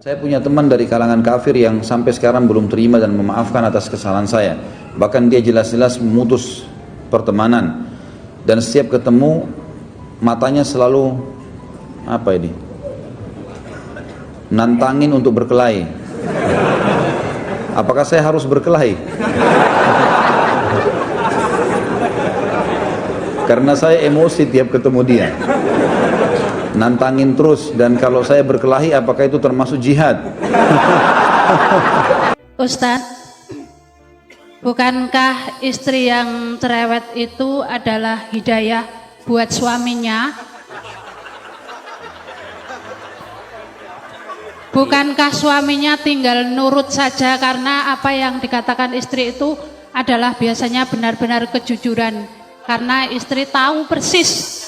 Saya punya teman dari kalangan kafir yang sampai sekarang belum terima dan memaafkan atas kesalahan saya. Bahkan dia jelas-jelas memutus pertemanan. Dan setiap ketemu matanya selalu nantangin untuk berkelahi. Apakah saya harus berkelahi? Karena saya emosi tiap ketemu dia. Nantangin terus, dan kalau saya berkelahi apakah itu termasuk jihad? Ustadz, bukankah istri yang cerewet itu adalah hidayah buat suaminya? Bukankah suaminya tinggal nurut saja karena apa yang dikatakan istri itu adalah biasanya benar-benar kejujuran, karena istri tahu persis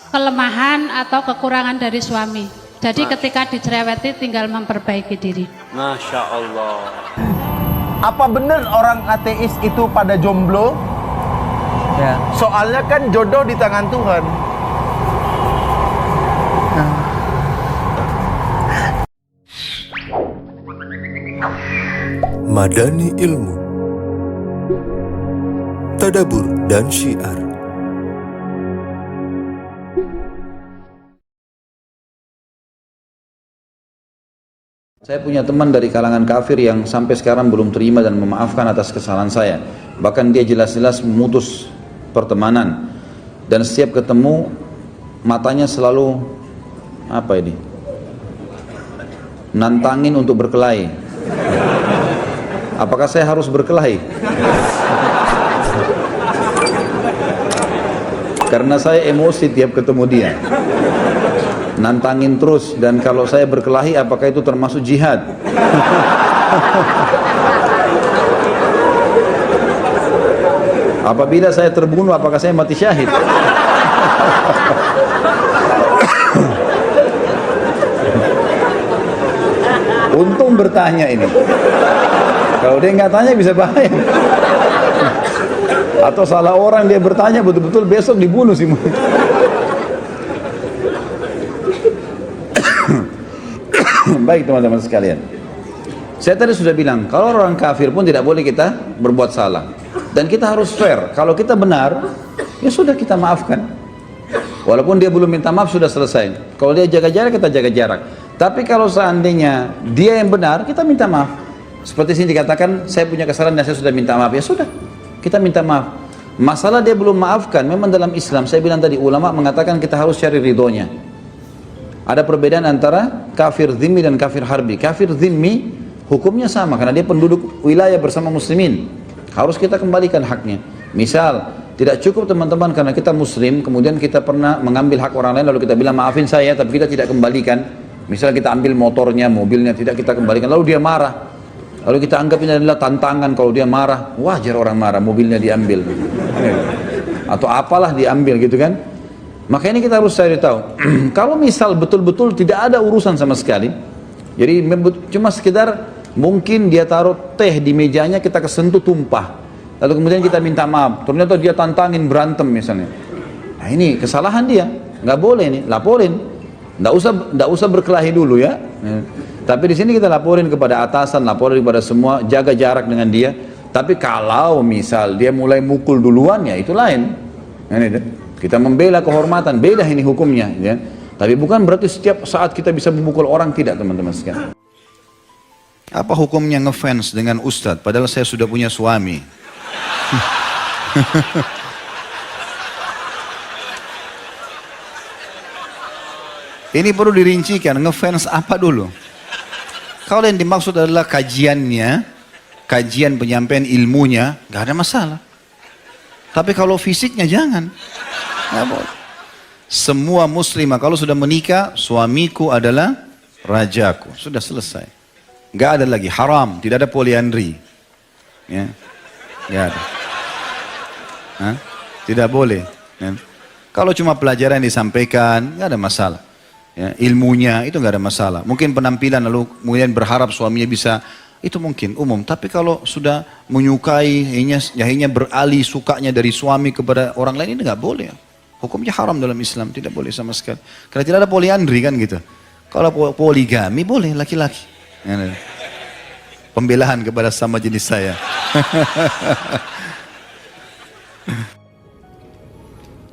kelemahan atau kekurangan dari suami. Jadi ketika dicereweti tinggal memperbaiki diri. Masya Allah. Apa benar orang ateis itu pada jomblo? Ya. Soalnya kan jodoh di tangan Tuhan. Madani Ilmu, Tadabur dan Syiar. Saya punya teman dari kalangan kafir yang sampai sekarang belum terima dan memaafkan atas kesalahan saya. Bahkan dia jelas-jelas memutus pertemanan. Dan setiap ketemu matanya selalu nantangin untuk berkelahi. Apakah saya harus berkelahi? Karena saya emosi tiap ketemu dia. Nantangin terus, dan kalau saya berkelahi apakah itu termasuk jihad? Apabila saya terbunuh apakah saya mati syahid? Untung bertanya ini. Kalau dia nggak tanya bisa bahaya. Atau salah orang dia bertanya betul-betul besok dibunuh sih. Baik teman-teman sekalian, saya tadi sudah bilang kalau orang kafir pun tidak boleh kita berbuat salah, dan kita harus fair. Kalau kita benar, ya sudah kita maafkan. Walaupun dia belum minta maaf sudah selesai. Kalau dia jaga jarak, kita jaga jarak. Tapi kalau seandainya dia yang benar, kita minta maaf. Seperti sini dikatakan saya punya kesalahan dan saya sudah minta maaf, ya sudah kita minta maaf. Masalah dia belum maafkan, memang dalam Islam saya bilang tadi ulama mengatakan kita harus cari ridhonya. Ada perbedaan antara kafir zimmi dan kafir harbi. Kafir zimmi hukumnya sama karena dia penduduk wilayah bersama muslimin. Harus kita kembalikan haknya. Misal, tidak cukup teman-teman karena kita muslim, kemudian kita pernah mengambil hak orang lain lalu kita bilang maafin saya tapi kita tidak kembalikan. Misal kita ambil motornya, mobilnya, tidak kita kembalikan, lalu dia marah. Lalu kita anggap ini adalah tantangan. Kalau dia marah, wajar orang marah, mobilnya diambil. Atau apalah diambil gitu kan. Maka ini kita harus cari tahu. Kalau misal betul-betul tidak ada urusan sama sekali, jadi cuma sekedar mungkin dia taruh teh di mejanya, kita kesentuh tumpah, lalu kemudian kita minta maaf, ternyata dia tantangin berantem misalnya. Nah ini kesalahan dia, nggak boleh nih, laporin. Nggak usah berkelahi dulu ya. Tapi di sini kita laporin kepada atasan, laporin kepada semua, jaga jarak dengan dia. Tapi kalau misal dia mulai mukul duluan, ya itu lain. Kita membela kehormatan, beda ini hukumnya ya. Tapi bukan berarti setiap saat kita bisa memukul orang, tidak teman-teman sekalian. Apa hukumnya ngefans dengan ustadz padahal saya sudah punya suami? Ini perlu dirincikan, ngefans apa dulu? Kalau yang dimaksud adalah kajiannya, kajian penyampaian ilmunya, gak ada masalah. Tapi kalau fisiknya jangan. Nggak boleh. Semua muslimah kalau sudah menikah, suamiku adalah rajaku. Sudah selesai. Nggak ada lagi haram, tidak ada poliandri. Ya, nggak ada. Hah? Tidak boleh. Ya. Kalau cuma pelajaran yang disampaikan, nggak ada masalah. Ya, ilmunya itu nggak ada masalah. Mungkin penampilan lalu kemudian berharap suaminya bisa, itu mungkin umum. Tapi kalau sudah menyukai, akhirnya beralih sukanya dari suami kepada orang lain, ini nggak boleh. Hukumnya haram dalam Islam, tidak boleh sama sekali. Karena tidak ada poliandri kan gitu. Kalau poligami boleh laki-laki. Pembelaan kepada sama jenis saya.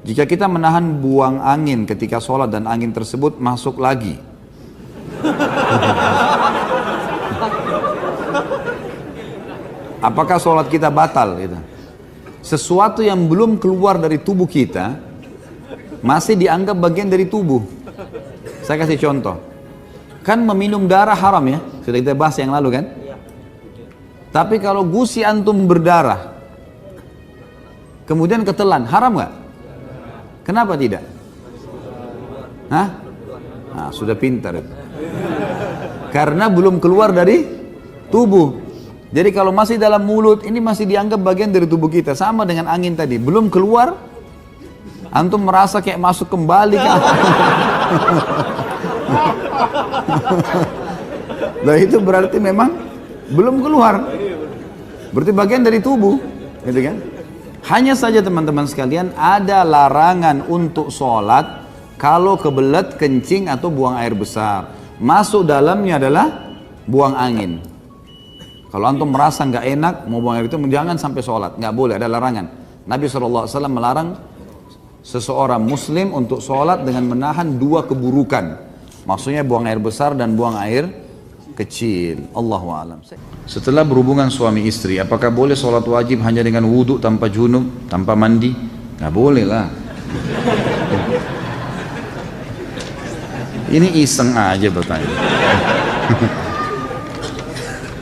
Jika kita menahan buang angin ketika sholat dan angin tersebut masuk lagi, apakah sholat kita batal? Gitu. Sesuatu yang belum keluar dari tubuh kita masih dianggap bagian dari tubuh. Saya kasih contoh. Kan meminum darah haram ya, sudah kita bahas yang lalu kan? Tapi kalau gusi antum berdarah, kemudian ketelan, haram nggak? Kenapa tidak? Hah? Nah, sudah pintar itu. Karena belum keluar dari tubuh. Jadi kalau masih dalam mulut, ini masih dianggap bagian dari tubuh kita. Sama dengan angin tadi, belum keluar, antum merasa kayak masuk kembali kan? Nah itu berarti memang belum keluar. Berarti bagian dari tubuh, gitu kan? Hanya saja teman-teman sekalian, ada larangan untuk sholat kalau kebelet, kencing atau buang air besar. Masuk dalamnya adalah buang angin. Kalau antum merasa nggak enak mau buang air itu, jangan sampai sholat, nggak boleh, ada larangan. Nabi SAW melarang seseorang muslim untuk sholat dengan menahan dua keburukan. Maksudnya buang air besar dan buang air kecil. Allahu a'lam. Setelah berhubungan suami istri, apakah boleh sholat wajib hanya dengan wudhu tanpa junub, tanpa mandi? Nggak boleh lah. Ini iseng aja bertanya.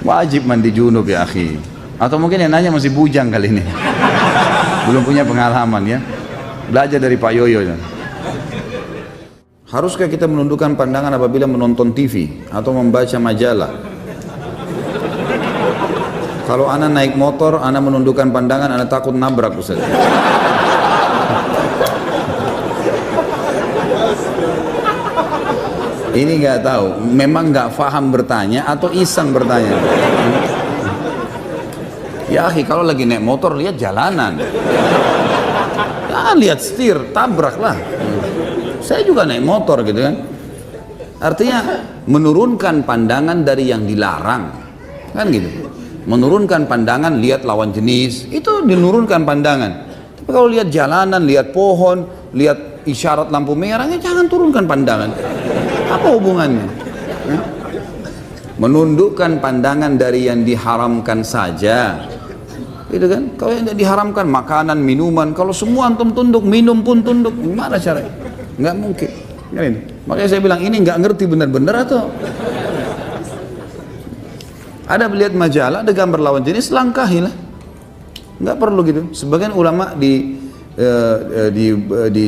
Wajib mandi junub ya akhi. Atau mungkin yang nanya masih bujang kali ini. Belum punya pengalaman ya. Belajar dari Pak Yoyo ya. Haruskah kita menundukkan pandangan apabila menonton TV atau membaca majalah? Kalau anak naik motor, anak menundukkan pandangan, anak takut nabrak Ustaz. Ini nggak tahu, memang nggak paham bertanya atau iseng bertanya. Ya akhi, kalau lagi naik motor lihat jalanan, ya, lihat setir, tabraklah. Saya juga naik motor gitu kan. Artinya menurunkan pandangan dari yang dilarang, kan gitu. Menurunkan pandangan, lihat lawan jenis, itu dinurunkan pandangan. Tapi kalau lihat jalanan, lihat pohon, lihat isyarat lampu merahnya, jangan turunkan pandangan. Apa hubungannya? Menundukkan pandangan dari yang diharamkan saja, gitu kan? Kalau yang diharamkan makanan, minuman, kalau semua antum tunduk, minum pun tunduk, gimana caranya? Nggak mungkin. Makanya saya bilang ini nggak ngerti benar-benar atau ada melihat majalah, ada gambar lawan jenis, langkahilah. Nggak perlu gitu. Sebagian ulama di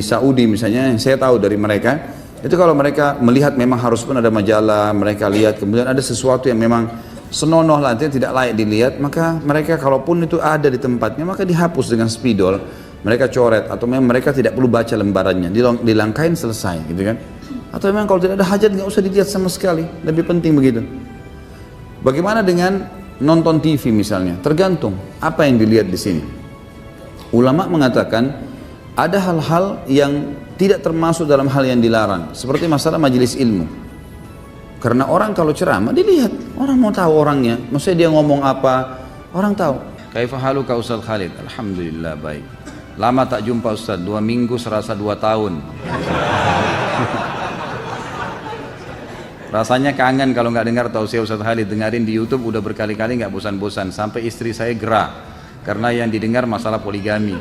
Saudi misalnya, yang saya tahu dari mereka, itu kalau mereka melihat memang harus pun ada majalah, mereka lihat, kemudian ada sesuatu yang memang senonoh lah, tidak layak dilihat, maka mereka kalaupun itu ada di tempatnya, maka dihapus dengan spidol, mereka coret, atau memang mereka tidak perlu baca lembarannya, dilangkain selesai, gitu kan? Atau memang kalau tidak ada hajat nggak usah dilihat sama sekali, lebih penting begitu. Bagaimana dengan nonton TV misalnya? Tergantung apa yang dilihat di sini. Ulama mengatakan ada hal-hal yang tidak termasuk dalam hal yang dilarang, seperti masalah majelis ilmu. Karena orang kalau ceramah dilihat, orang mau tahu orangnya, maksudnya dia ngomong apa, orang tahu. Kaifa haluka Ustaz Khalid? Alhamdulillah baik. Lama tak jumpa Ustaz, 2 minggu serasa 2 tahun. Rasanya kangen kalau nggak dengar tausiah Ustaz Khalid, dengarin di YouTube udah berkali-kali nggak bosan-bosan, sampai istri saya gerah karena yang didengar masalah poligami.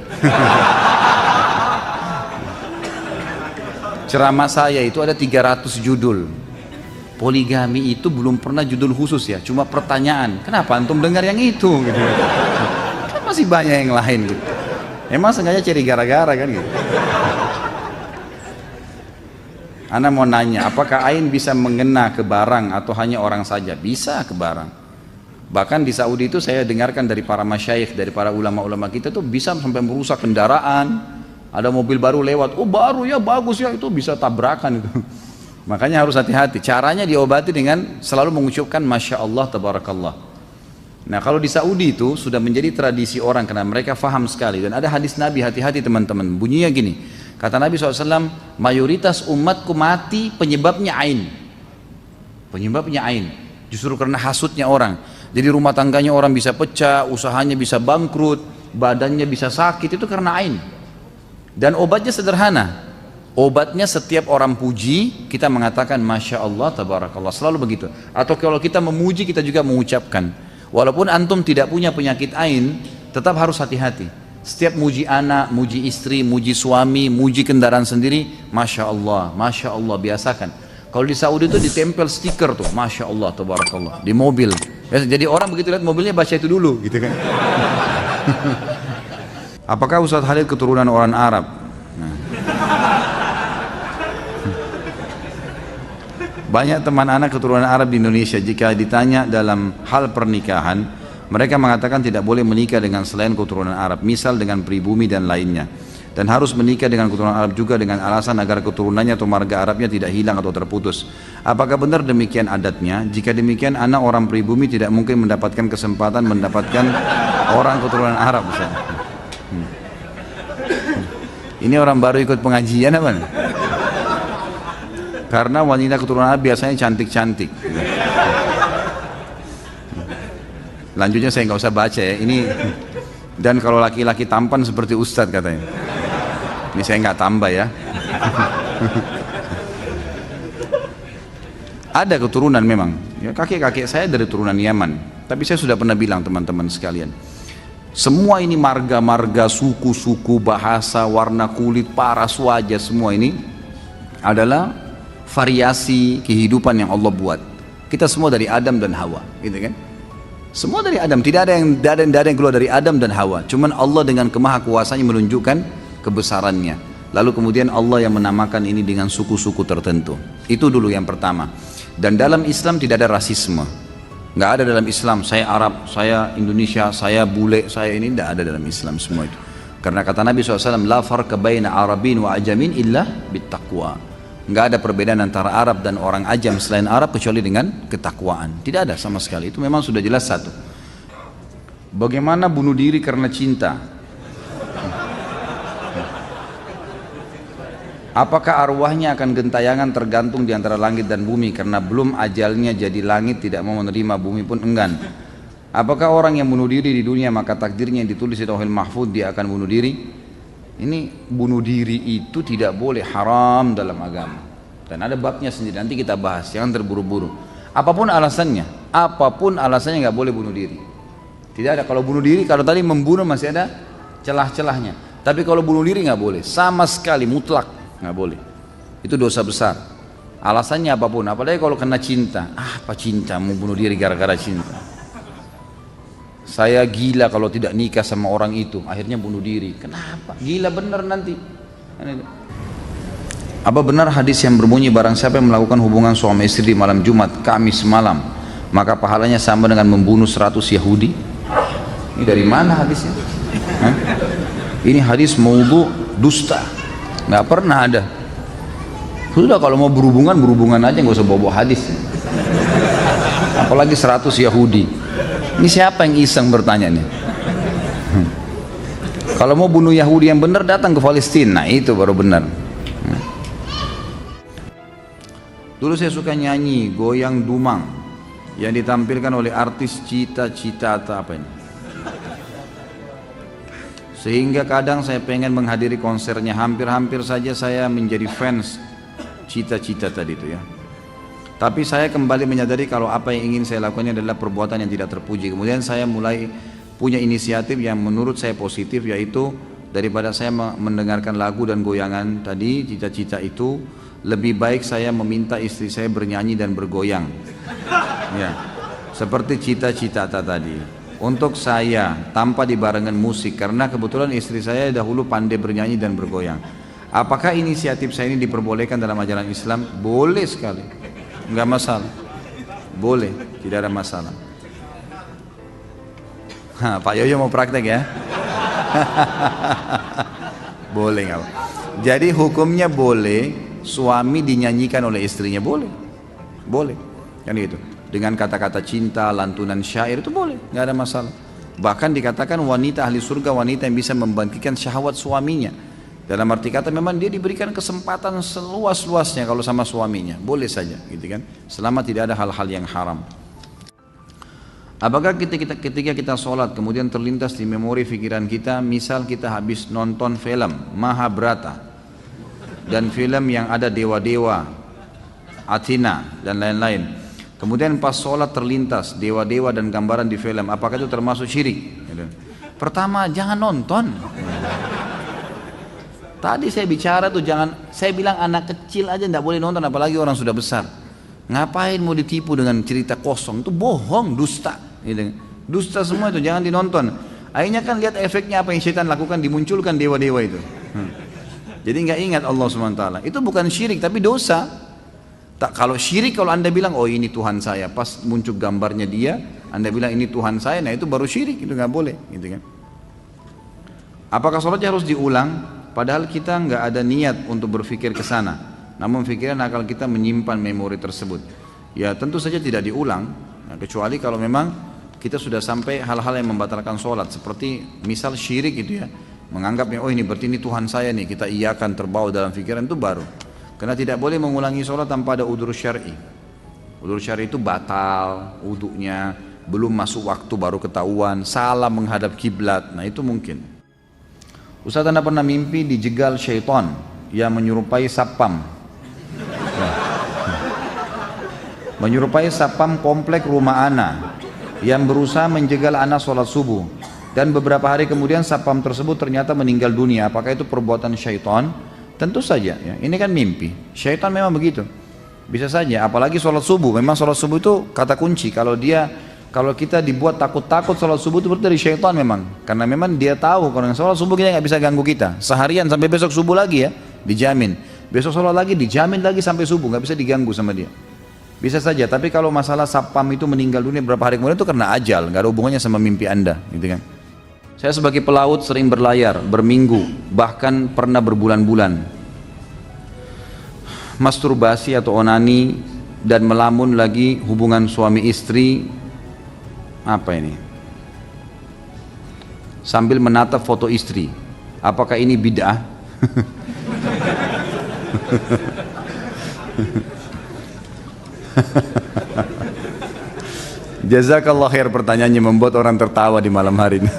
Ceramah saya itu ada 300 judul. Poligami itu belum pernah judul khusus ya, cuma pertanyaan. Kenapa antum dengar yang itu? Gitu. Kan masih banyak yang lain gitu. Emang sengaja cari gara-gara kan gitu. Ana mau nanya, apakah ain bisa mengena ke barang atau hanya orang saja? Bisa ke barang. Bahkan di Saudi itu saya dengarkan dari para masyayikh, dari para ulama-ulama kita tuh bisa sampai merusak kendaraan. Ada mobil baru lewat, oh baru ya, bagus ya, itu bisa tabrakan itu. Makanya harus hati-hati. Caranya diobati dengan selalu mengucapkan Masya Allah, Tabarakallah. Nah kalau di Saudi itu sudah menjadi tradisi orang karena mereka faham sekali. Dan ada hadis Nabi, hati-hati teman-teman. Bunyinya gini, kata Nabi SAW, mayoritas umatku mati penyebabnya ain. Penyebabnya ain. Justru karena hasutnya orang. Jadi rumah tangganya orang bisa pecah, usahanya bisa bangkrut, badannya bisa sakit, itu karena ain. Dan obatnya sederhana. Obatnya setiap orang puji, kita mengatakan Masya Allah, Tabarakallah, selalu begitu. Atau kalau kita memuji, kita juga mengucapkan. Walaupun antum tidak punya penyakit ain, tetap harus hati-hati. Setiap muji anak, muji istri, muji suami, muji kendaraan sendiri, Masya Allah, biasakan. Kalau di Saudi itu ditempel stiker tuh, Masya Allah, Tabarakallah, di mobil. Jadi orang begitu lihat mobilnya baca itu dulu, gitu kan. Apakah Ustaz Khalid keturunan orang Arab? Nah. Banyak teman anak keturunan Arab di Indonesia, jika ditanya dalam hal pernikahan, mereka mengatakan tidak boleh menikah dengan selain keturunan Arab, misal dengan pribumi dan lainnya. Dan harus menikah dengan keturunan Arab juga dengan alasan agar keturunannya atau marga Arabnya tidak hilang atau terputus. Apakah benar demikian adatnya? Jika demikian, anak orang pribumi tidak mungkin mendapatkan kesempatan mendapatkan orang keturunan Arab. Ini orang baru ikut pengajian apa? Karena wanita keturunan Arab biasanya cantik-cantik. Lanjutnya saya nggak usah baca ya. Ini dan kalau laki-laki tampan seperti Ustadz katanya. Ini saya nggak tambah ya. Ada keturunan memang. Ya, kakek-kakek saya dari turunan Yaman. Tapi saya sudah pernah bilang teman-teman sekalian. Semua ini marga-marga, suku-suku, bahasa, warna kulit, paras wajah, semua ini adalah variasi kehidupan yang Allah buat. Kita semua dari Adam dan Hawa, gitu kan? Semua dari Adam, tidak ada yang keluar dari Adam dan Hawa. Cuman Allah dengan kemahakuasaannya menunjukkan kebesarannya. Lalu kemudian Allah yang menamakan ini dengan suku-suku tertentu. Itu dulu yang pertama. Dan dalam Islam tidak ada rasisme. Nggak ada dalam Islam, saya Arab, saya Indonesia, saya bule, saya ini, tidak ada dalam Islam semua itu. Karena kata Nabi SAW, la farqa baina Arabin wa ajamin illa bittaqwa. Nggak ada perbedaan antara Arab dan orang ajam selain Arab kecuali dengan ketakwaan. Tidak ada sama sekali, itu memang sudah jelas satu. Bagaimana bunuh diri karena cinta? Apakah arwahnya akan gentayangan tergantung di antara langit dan bumi karena belum ajalnya jadi langit tidak mau menerima bumi pun enggan? Apakah orang yang bunuh diri di dunia maka takdirnya yang ditulis di Lauhul Mahfuz dia akan bunuh diri? Ini bunuh diri itu tidak boleh, haram dalam agama. Dan ada babnya sendiri, nanti kita bahas, jangan terburu-buru. Apapun alasannya nggak boleh bunuh diri. Tidak ada, kalau bunuh diri, kalau tadi membunuh masih ada celah-celahnya. Tapi kalau bunuh diri nggak boleh, sama sekali mutlak. Nggak boleh, itu dosa besar. Alasannya apapun, apalagi kalau kena cinta. Apa cinta, mau bunuh diri gara-gara cinta? Saya gila kalau tidak nikah sama orang itu, akhirnya bunuh diri. Kenapa? Gila bener nanti. Apa benar hadis yang berbunyi barang siapa yang melakukan hubungan suami istri di malam Jumat, Kamis malam, maka pahalanya sama dengan membunuh 100 Yahudi? Ini dari mana hadisnya? Hah? Ini hadis maudhu, dusta. Nggak pernah ada. Sudah kalau mau berhubungan aja, nggak usah bawa hadis. Apalagi 100 Yahudi. Ini siapa yang iseng bertanya nih? Kalau mau bunuh Yahudi yang benar datang ke Palestina, nah itu baru benar. Dulu saya suka nyanyi goyang dumang yang ditampilkan oleh artis Cita-Cita atau apa ini. Sehingga kadang saya pengen menghadiri konsernya, hampir-hampir saja saya menjadi fans Cita-Cita tadi itu ya. Tapi saya kembali menyadari kalau apa yang ingin saya lakukan adalah perbuatan yang tidak terpuji. Kemudian saya mulai punya inisiatif yang menurut saya positif, yaitu daripada saya mendengarkan lagu dan goyangan tadi, Cita-Cita itu, lebih baik saya meminta istri saya bernyanyi dan bergoyang. Ya, seperti Cita-Cita tadi. Untuk saya tanpa dibarengan musik karena kebetulan istri saya dahulu pandai bernyanyi dan bergoyang. Apakah inisiatif saya ini diperbolehkan dalam ajaran Islam? Boleh sekali, nggak masalah. Boleh, tidak ada masalah. Pak Yoyo mau praktek ya? Boleh nggak? Jadi hukumnya boleh suami dinyanyikan oleh istrinya, boleh, kan gitu. Dengan kata-kata cinta, lantunan syair itu boleh, nggak ada masalah. Bahkan dikatakan wanita ahli surga, wanita yang bisa membangkitkan syahwat suaminya. Dalam arti kata memang dia diberikan kesempatan seluas-luasnya kalau sama suaminya, boleh saja, gitu kan? Selama tidak ada hal-hal yang haram. Apakah ketika kita sholat kemudian terlintas di memori pikiran kita, misal kita habis nonton film Mahabharata dan film yang ada dewa-dewa, Athena dan lain-lain, kemudian pas sholat terlintas dewa-dewa dan gambaran di film, apakah itu termasuk syirik? Pertama, jangan nonton. Tadi saya bicara tuh jangan, saya bilang anak kecil aja tidak boleh nonton, apalagi orang sudah besar. Ngapain mau ditipu dengan cerita kosong? Itu bohong, dusta. Gitu. Dusta semua itu, jangan dinonton. Akhirnya kan lihat efeknya apa yang syaitan lakukan, dimunculkan dewa-dewa itu. Jadi nggak ingat Allah SWT. Itu bukan syirik tapi dosa. Tak, kalau syirik, kalau anda bilang oh ini Tuhan saya, pas muncul gambarnya dia, anda bilang ini Tuhan saya, nah itu baru syirik, itu nggak boleh, gitu kan? Apakah sholatnya harus diulang? Padahal kita nggak ada niat untuk berpikir ke sana, namun pikiran akal kita menyimpan memori tersebut. Ya tentu saja tidak diulang, nah, kecuali kalau memang kita sudah sampai hal-hal yang membatalkan sholat, seperti misal syirik itu ya, menganggapnya oh ini berarti ini Tuhan saya nih, kita iakan terbawa dalam pikiran, itu baru. Karena tidak boleh mengulangi sholat tanpa ada udzur syar'i. Udzur syar'i itu batal wudunya, belum masuk waktu baru ketahuan, salah menghadap kiblat, nah itu mungkin. Ustaz, anda pernah mimpi dijegal syaitan yang menyerupai sapam, menyerupai sapam komplek rumah ana yang berusaha menjegal anak sholat subuh, dan beberapa hari kemudian sapam tersebut ternyata meninggal dunia. Apakah itu perbuatan syaitan? Tentu saja ya. Ini kan mimpi, syaitan memang begitu, bisa saja. Apalagi sholat subuh, memang sholat subuh itu kata kunci. Kalau kita dibuat takut-takut sholat subuh itu berarti dari syaitan memang, karena memang dia tahu kalau sholat subuh kita nggak bisa ganggu kita seharian sampai besok subuh lagi ya, dijamin. Besok sholat lagi dijamin lagi sampai subuh, nggak bisa diganggu sama dia. Bisa saja, tapi kalau masalah sapam itu meninggal dunia beberapa hari kemudian itu karena ajal, nggak ada hubungannya sama mimpi anda, gitu kan? Saya sebagai pelaut sering berlayar, berminggu, bahkan pernah berbulan-bulan. Masturbasi atau onani dan melamun lagi hubungan suami istri, apa ini? Sambil menatap foto istri, apakah ini bid'ah? Jazakallah khair, pertanyaannya membuat orang tertawa di malam hari ini.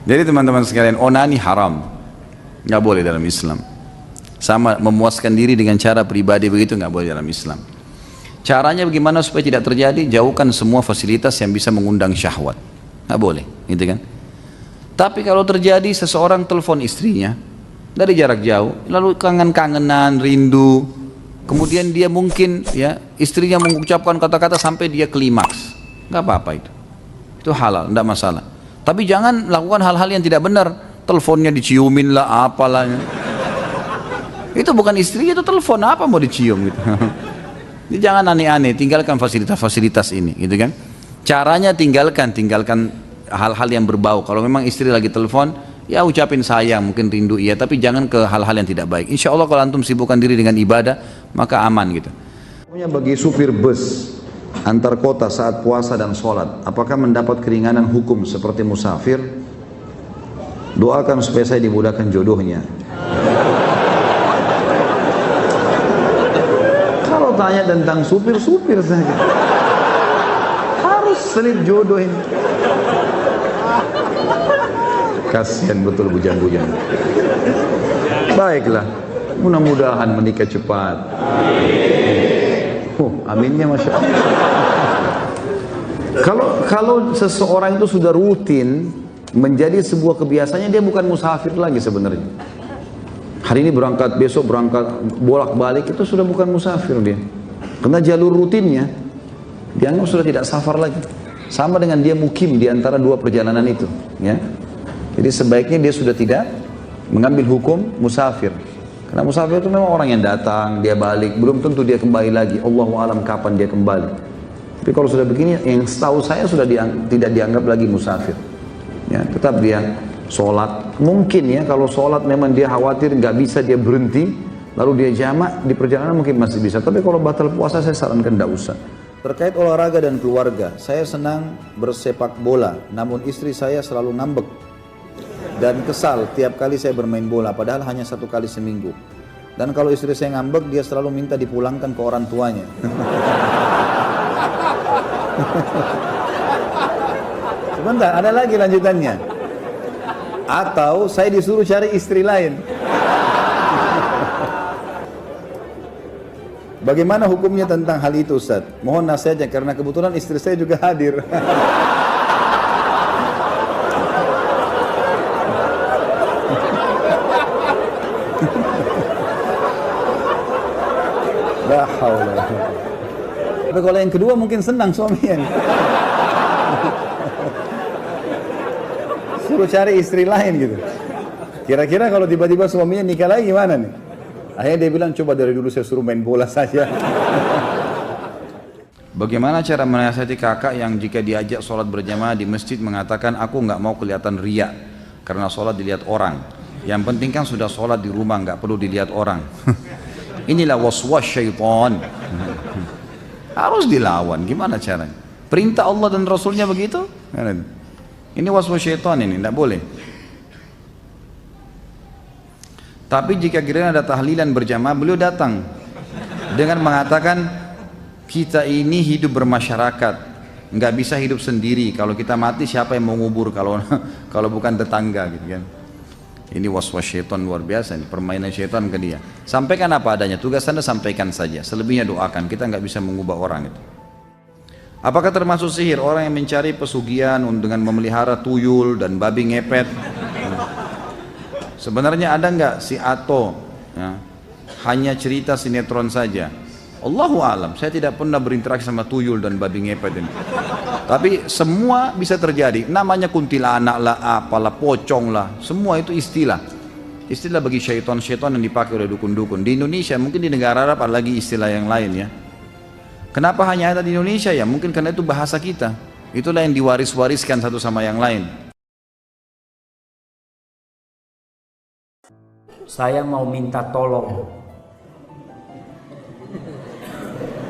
Jadi teman-teman sekalian, onani haram, nggak boleh dalam Islam. Sama memuaskan diri dengan cara pribadi begitu nggak boleh dalam Islam. Caranya bagaimana supaya tidak terjadi? Jauhkan semua fasilitas yang bisa mengundang syahwat, nggak boleh, gitu kan? Tapi kalau terjadi seseorang telepon istrinya dari jarak jauh, lalu kangen-kangenan, rindu, kemudian dia mungkin ya istrinya mengucapkan kata-kata sampai dia klimaks, nggak apa-apa itu halal, nggak masalah. Tapi jangan lakukan hal-hal yang tidak benar, teleponnya diciumin lah, apalah. Itu bukan istri, itu telepon, apa mau dicium gitu. Jadi jangan aneh-aneh, tinggalkan fasilitas-fasilitas ini, gitu kan? Caranya tinggalkan hal-hal yang berbau. Kalau memang istri lagi telepon, ya ucapin sayang, mungkin rindu iya, tapi jangan ke hal-hal yang tidak baik. Insya Allah kalau antum sibukkan diri dengan ibadah, maka aman gitu. Bagi supir bus antar kota saat puasa dan sholat, apakah mendapat keringanan hukum seperti musafir? Doakan supaya saya dimudahkan jodohnya. Kalau tanya tentang supir saja, harus selip jodoh ini. Kasihan betul bujang-bujang. Baiklah, mudah-mudahan menikah cepat. Aminnya masya Allah. Kalau seseorang itu sudah rutin menjadi sebuah kebiasaannya, dia bukan musafir lagi sebenarnya. Hari ini berangkat, besok berangkat, bolak-balik, itu sudah bukan musafir dia. Karena jalur rutinnya dianggap sudah tidak safar lagi. Sama dengan dia mukim di antara dua perjalanan itu, ya. Jadi sebaiknya dia sudah tidak mengambil hukum musafir. Karena musafir itu memang orang yang datang, dia balik, belum tentu dia kembali lagi. Allahu alam kapan dia kembali. Tapi kalau sudah begini, yang setahu saya sudah tidak dianggap lagi musafir. Ya, tetap dia sholat. Mungkin ya kalau sholat memang dia khawatir nggak bisa dia berhenti, lalu dia jamak di perjalanan mungkin masih bisa. Tapi kalau batal puasa saya sarankan tidak usah. Terkait olahraga dan keluarga, saya senang bersepak bola, namun istri saya selalu ngambek dan kesal tiap kali saya bermain bola, padahal hanya 1 kali seminggu. Dan kalau istri saya ngambek, dia selalu minta dipulangkan ke orang tuanya. Sebentar, ada lagi lanjutannya. Atau saya disuruh cari istri lain. Bagaimana hukumnya tentang hal itu, Ustaz? Mohon nasihatnya karena kebetulan istri saya juga hadir. La haula. Tapi kalau yang kedua mungkin senang suaminya. Suruh cari istri lain gitu. Kira-kira kalau tiba-tiba suaminya nikah lagi gimana nih? Akhirnya dia bilang, coba dari dulu saya suruh main bola saja. Bagaimana cara menasihati kakak yang jika diajak sholat berjamaah di masjid mengatakan, aku nggak mau kelihatan riya karena sholat dilihat orang. Yang penting kan sudah sholat di rumah, nggak perlu dilihat orang. Inilah waswas syaitan. Harus dilawan, gimana caranya? Perintah Allah dan Rasulnya begitu? Ini waswas syaitan ini, tidak boleh. Tapi jika kira ada tahlilan berjamaah, beliau datang dengan mengatakan, kita ini hidup bermasyarakat, nggak bisa hidup sendiri. Kalau kita mati siapa yang mau ngubur kalau bukan tetangga gitu kan? Ini waswas syaitan luar biasa, ini permainan syaitan ke dia. Sampaikan apa adanya, tugas Anda sampaikan saja. Selebihnya doakan, kita nggak bisa mengubah orang itu. Apakah termasuk sihir orang yang mencari pesugihan dengan memelihara tuyul dan babi ngepet? Sebenarnya ada nggak si Ato ya, hanya cerita sinetron saja? Allahu alam, saya tidak pernah berinteraksi sama tuyul dan babi ngepet ini. Tapi semua bisa terjadi. Namanya kuntilanak lah, apalah, pocong lah, semua itu istilah. Istilah bagi syaitan-syaitan yang dipakai oleh dukun-dukun. Di Indonesia, mungkin di negara Arab ada lagi istilah yang lain ya. Kenapa hanya ada di Indonesia ya? Mungkin karena itu bahasa kita. Itulah yang diwaris-wariskan satu sama yang lain. Saya mau minta tolong.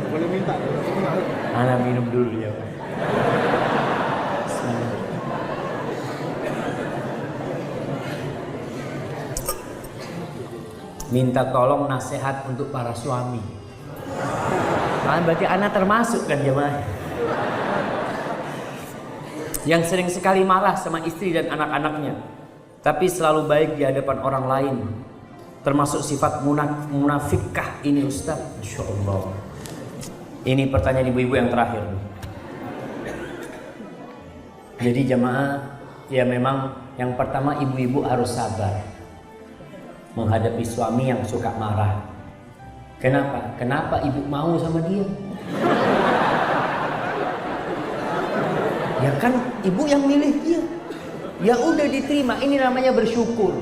Boleh minta. Ana minum dulu ya. Minta tolong nasihat untuk para suami. Nah, berarti Ana termasuk kan jemaah? Yang sering sekali marah sama istri dan anak-anaknya, tapi selalu baik di hadapan orang lain. Termasuk sifat munafikkah ini Ustaz? Masya Allah. Ini pertanyaan ibu-ibu yang terakhir. Jadi jemaah, ya memang yang pertama ibu-ibu harus sabar menghadapi suami yang suka marah. Kenapa? Kenapa ibu mau sama dia? Ya kan ibu yang milih dia. Ya udah diterima, ini namanya bersyukur.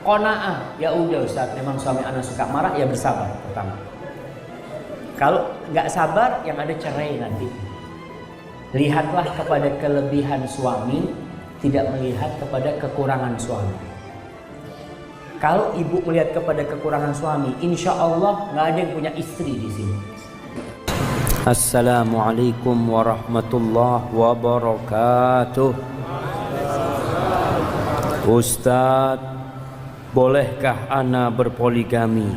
Qanaah, ya udah Ustaz, memang suami anak suka marah, ya bersabar pertama. Kalau nggak sabar, yang ada cerai nanti. Lihatlah kepada kelebihan suami, tidak melihat kepada kekurangan suami. Kalau ibu melihat kepada kekurangan suami, insya Allah nggak ada yang punya istri di sini. Assalamualaikum warahmatullahi wabarakatuh. Ustadz, bolehkah ana berpoligami?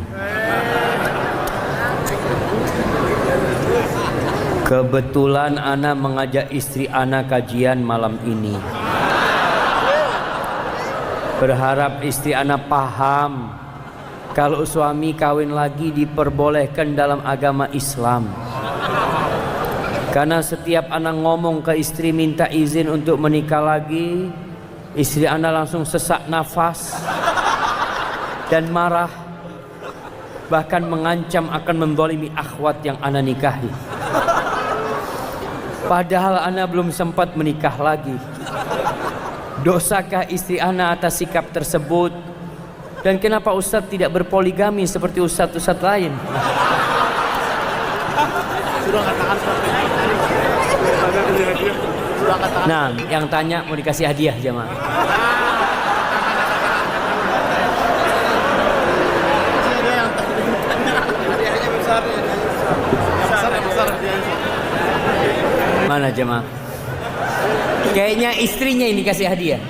Kebetulan ana mengajak istri ana kajian malam ini. Berharap istri ana paham kalau suami kawin lagi diperbolehkan dalam agama Islam. Karena setiap ana ngomong ke istri minta izin untuk menikah lagi, istri ana langsung sesak nafas dan marah, bahkan mengancam akan menzalimi akhwat yang ana nikahi. Padahal ana belum sempat menikah lagi. Dosakah istri ana atas sikap tersebut? Dan kenapa Ustadz tidak berpoligami seperti Ustadz-Ustadz lain? Nah, yang tanya mau dikasih hadiah jemaah. Mana jemaah? Kayaknya istrinya ini kasih hadiah.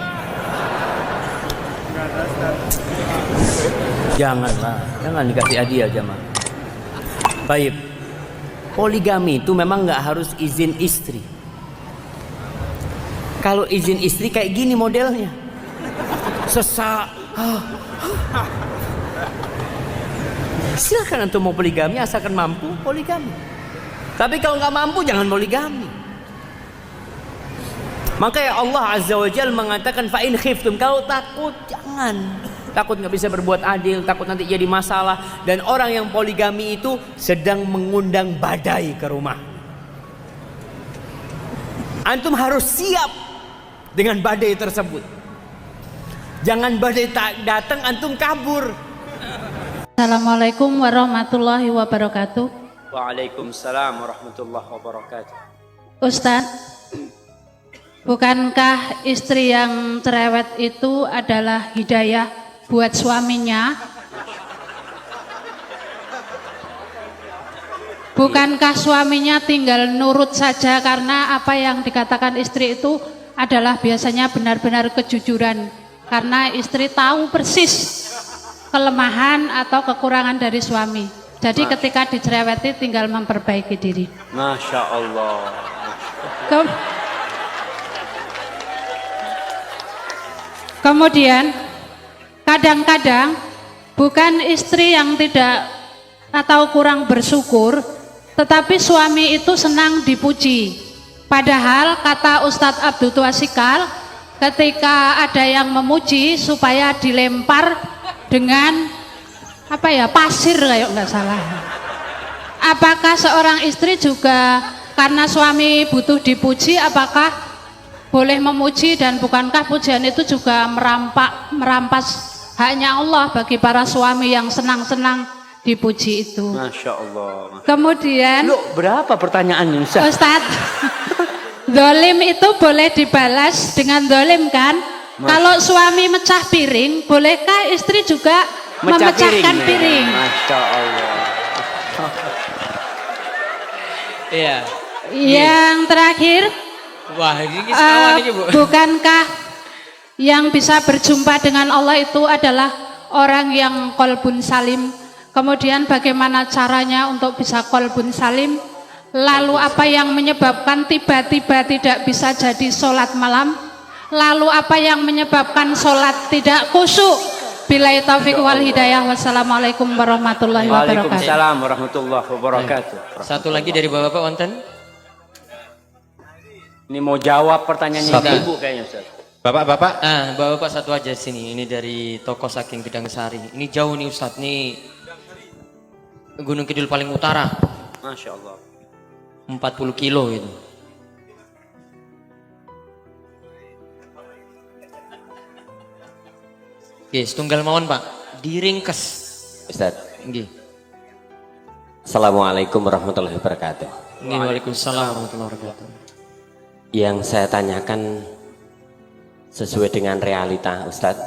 Janganlah, jangan dikasih hadiah jemaah. Baik. Poligami itu memang nggak harus izin istri. Kalau izin istri kayak gini modelnya, sesak. Silakan antum mau poligami asalkan mampu poligami. Tapi kalau nggak mampu jangan poligami. Makanya Allah Azza wa Jalla mengatakan fa in khiftum, kalau takut jangan. Takut nggak bisa berbuat adil, takut nanti jadi masalah. Dan orang yang poligami itu sedang mengundang badai ke rumah. Antum harus siap dengan badai tersebut. Jangan badai tak datang antum kabur. Assalamualaikum warahmatullahi wabarakatuh. Waalaikumsalam warahmatullahi wabarakatuh. Ustadz, bukankah istri yang cerewet itu adalah hidayah buat suaminya? Bukankah suaminya tinggal nurut saja karena apa yang dikatakan istri itu adalah biasanya benar-benar kejujuran, karena istri tahu persis kelemahan atau kekurangan dari suami. Jadi ketika dicereweti tinggal memperbaiki diri. Masya Allah. Kemudian kadang-kadang bukan istri yang tidak atau kurang bersyukur, tetapi suami itu senang dipuji. Padahal kata Ustadz Abdul Tuasikal, ketika ada yang memuji supaya dilempar dengan pasir kayak nggak salah. Apakah seorang istri juga karena suami butuh dipuji, apakah boleh memuji, dan bukankah pujian itu juga merampas haknya Allah bagi para suami yang senang-senang dipuji itu? Masya Allah. Kemudian Berapa pertanyaannya Ustaz? Ustadz, dolim itu boleh dibalas dengan dolim kan? Kalau suami mecah piring, bolehkah istri juga memecahkan piring? Masya Allah. Iya. Yang terakhir, Wah, ini sekawan ini, Bu. bukankah yang bisa berjumpa dengan Allah itu adalah orang yang qalbun salim? Kemudian bagaimana caranya untuk bisa qalbun salim? Lalu apa yang menyebabkan tiba-tiba tidak bisa jadi sholat malam? Lalu apa yang menyebabkan sholat tidak khusyuk? Billahi taufiq wal hidayah. Wassalamualaikum warahmatullahi wabarakatuh. Waalaikumsalam warahmatullahi wabarakatuh. Satu lagi dari Bapak wonten. Ini mau jawab pertanyaannya Satu. Ibu kayaknya Ustaz. Bapak-bapak, Bapak satu aja sini. Ini dari toko Saking Gedang Sari. Ini jauh nih Ustadz, nih Gunung Kidul paling utara. Masya Allah. 40 kilo itu. Oke, setunggal mawon Pak. Diringkes. Ustaz. Nggih. Assalamualaikum warahmatullahi wabarakatuh. Nggih, waalaikumsalam warahmatullahi wabarakatuh. Yang saya tanyakan sesuai dengan realita Ustaz.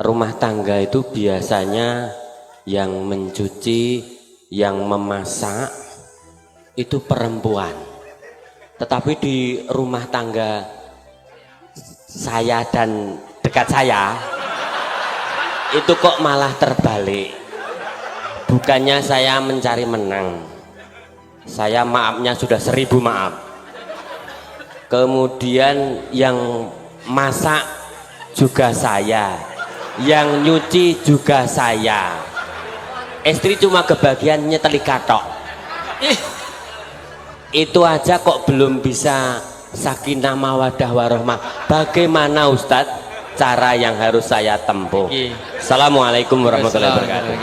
Rumah tangga itu biasanya yang mencuci, yang memasak itu perempuan. Tetapi di rumah tangga saya dan dekat saya itu kok malah terbalik. Bukannya saya mencari menang, saya maafnya sudah 1000 maaf. Kemudian yang masak juga saya, yang nyuci juga saya. Istri cuma kebagian nyeteli katok. Itu aja kok belum bisa sakinah mawadah warahmah. Bagaimana Ustadz cara yang harus saya tempuh? Assalamualaikum warahmatullahi wabarakatuh.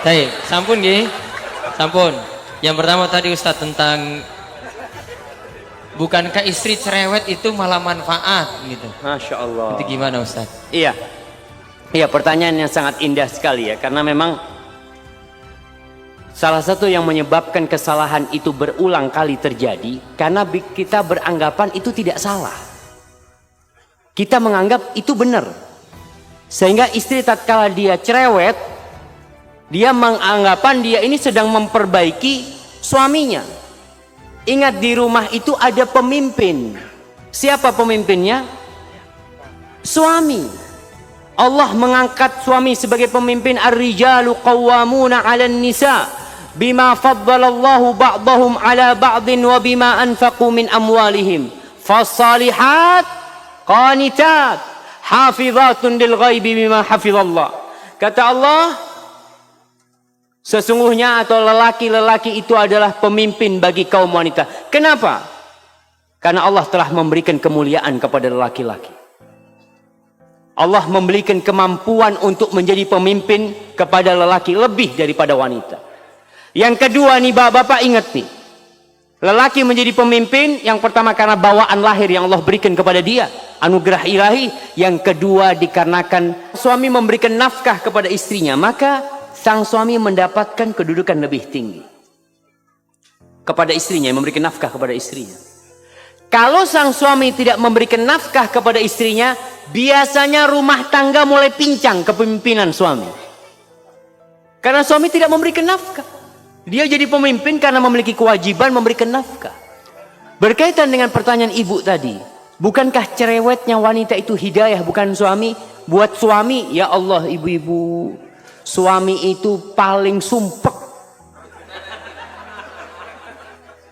Baik, sampun nggih. Sampun. Yang pertama tadi Ustadz tentang bukankah istri cerewet itu malah manfaat gitu. Masya Allah. Itu gimana Ustadz? Iya. Iya, pertanyaan yang sangat indah sekali ya, karena memang salah satu yang menyebabkan kesalahan itu berulang kali terjadi karena kita beranggapan itu tidak salah. Kita menganggap itu benar. Sehingga istri tatkala dia cerewet, dia menganggapan dia ini sedang memperbaiki suaminya. Ingat, di rumah itu ada pemimpin. Siapa pemimpinnya? Suami. Allah mengangkat suami sebagai pemimpin. Ar-rijalu qawwamuna 'alan nisa bima faddalallahu ba'dahum 'ala ba'din wa bima anfaqu min amwalihim. Fasalihat qanitat hafizatun lil ghaibi bima hafizallah. Kata Allah, sesungguhnya atau lelaki-lelaki itu adalah pemimpin bagi kaum wanita. Kenapa? Karena Allah telah memberikan kemuliaan kepada lelaki-laki. Allah memberikan kemampuan untuk menjadi pemimpin kepada lelaki lebih daripada wanita. Yang kedua nih bapak-bapak ingat nih. Lelaki menjadi pemimpin yang pertama karena bawaan lahir yang Allah berikan kepada dia. Anugerah ilahi. Yang kedua dikarenakan suami memberikan nafkah kepada istrinya. Maka sang suami mendapatkan kedudukan lebih tinggi. Kepada istrinya, memberikan nafkah kepada istrinya. Kalau sang suami tidak memberikan nafkah kepada istrinya, biasanya rumah tangga mulai pincang kepemimpinan suami. Karena suami tidak memberikan nafkah. Dia jadi pemimpin karena memiliki kewajiban memberikan nafkah. Berkaitan dengan pertanyaan ibu tadi, bukankah cerewetnya wanita itu hidayah bukan suami? Buat suami, ya Allah ibu-ibu, suami itu paling sumpek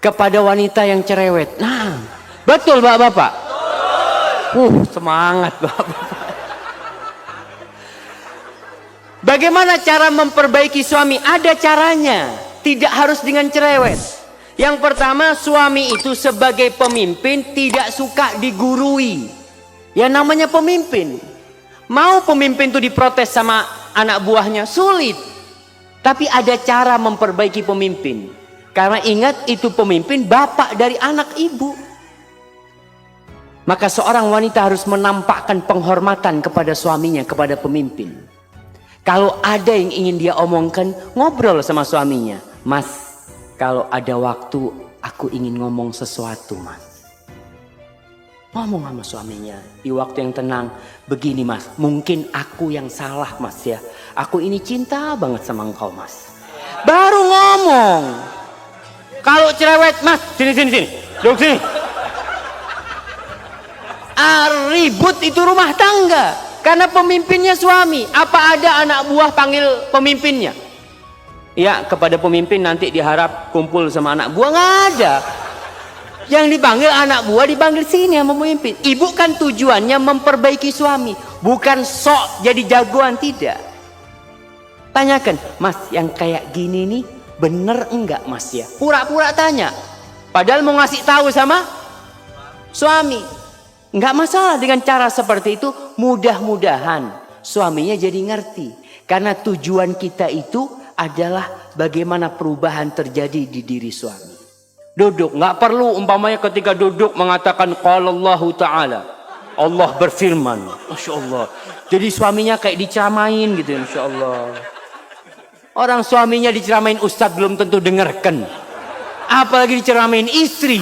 kepada wanita yang cerewet. Nah, betul bapak-bapak? Semangat bapak-bapak. Bagaimana cara memperbaiki suami? Ada caranya. Tidak harus dengan cerewet. Yang pertama, suami itu sebagai pemimpin tidak suka digurui. Ya namanya pemimpin. Mau pemimpin itu diprotes sama anak buahnya? Sulit. Tapi ada cara memperbaiki pemimpin. Karena ingat itu pemimpin bapak dari anak ibu. Maka seorang wanita harus menampakkan penghormatan kepada suaminya, kepada pemimpin. Kalau ada yang ingin dia omongkan, ngobrol sama suaminya. Mas, kalau ada waktu aku ingin ngomong sesuatu mas. Ngomong sama suaminya di waktu yang tenang. Begini mas, mungkin aku yang salah mas ya. Aku ini cinta banget sama engkau mas. Baru ngomong. Kalau cerewet, mas, sini. Duduk sini. Ribut itu rumah tangga. Karena pemimpinnya suami. Apa ada anak buah panggil pemimpinnya? Ya, kepada pemimpin nanti diharap kumpul sama anak buah. Nggak ada. Yang dipanggil anak buah dipanggil sini sama pemimpin. Ibu kan tujuannya memperbaiki suami. Bukan sok jadi jagoan, tidak. Tanyakan, mas yang kayak gini nih bener enggak mas ya? Pura-pura tanya. Padahal mau ngasih tahu sama suami. Enggak masalah dengan cara seperti itu. Mudah-mudahan suaminya jadi ngerti. Karena tujuan kita itu adalah bagaimana perubahan terjadi di diri suami. Duduk, nggak perlu umpamanya ketika duduk mengatakan qala Allahu Ta'ala. Allah berfirman. Masya Allah. Jadi suaminya kayak diceramain gitu, Masya Allah. Orang suaminya diceramain ustadz belum tentu dengarkan. Apalagi diceramain istri.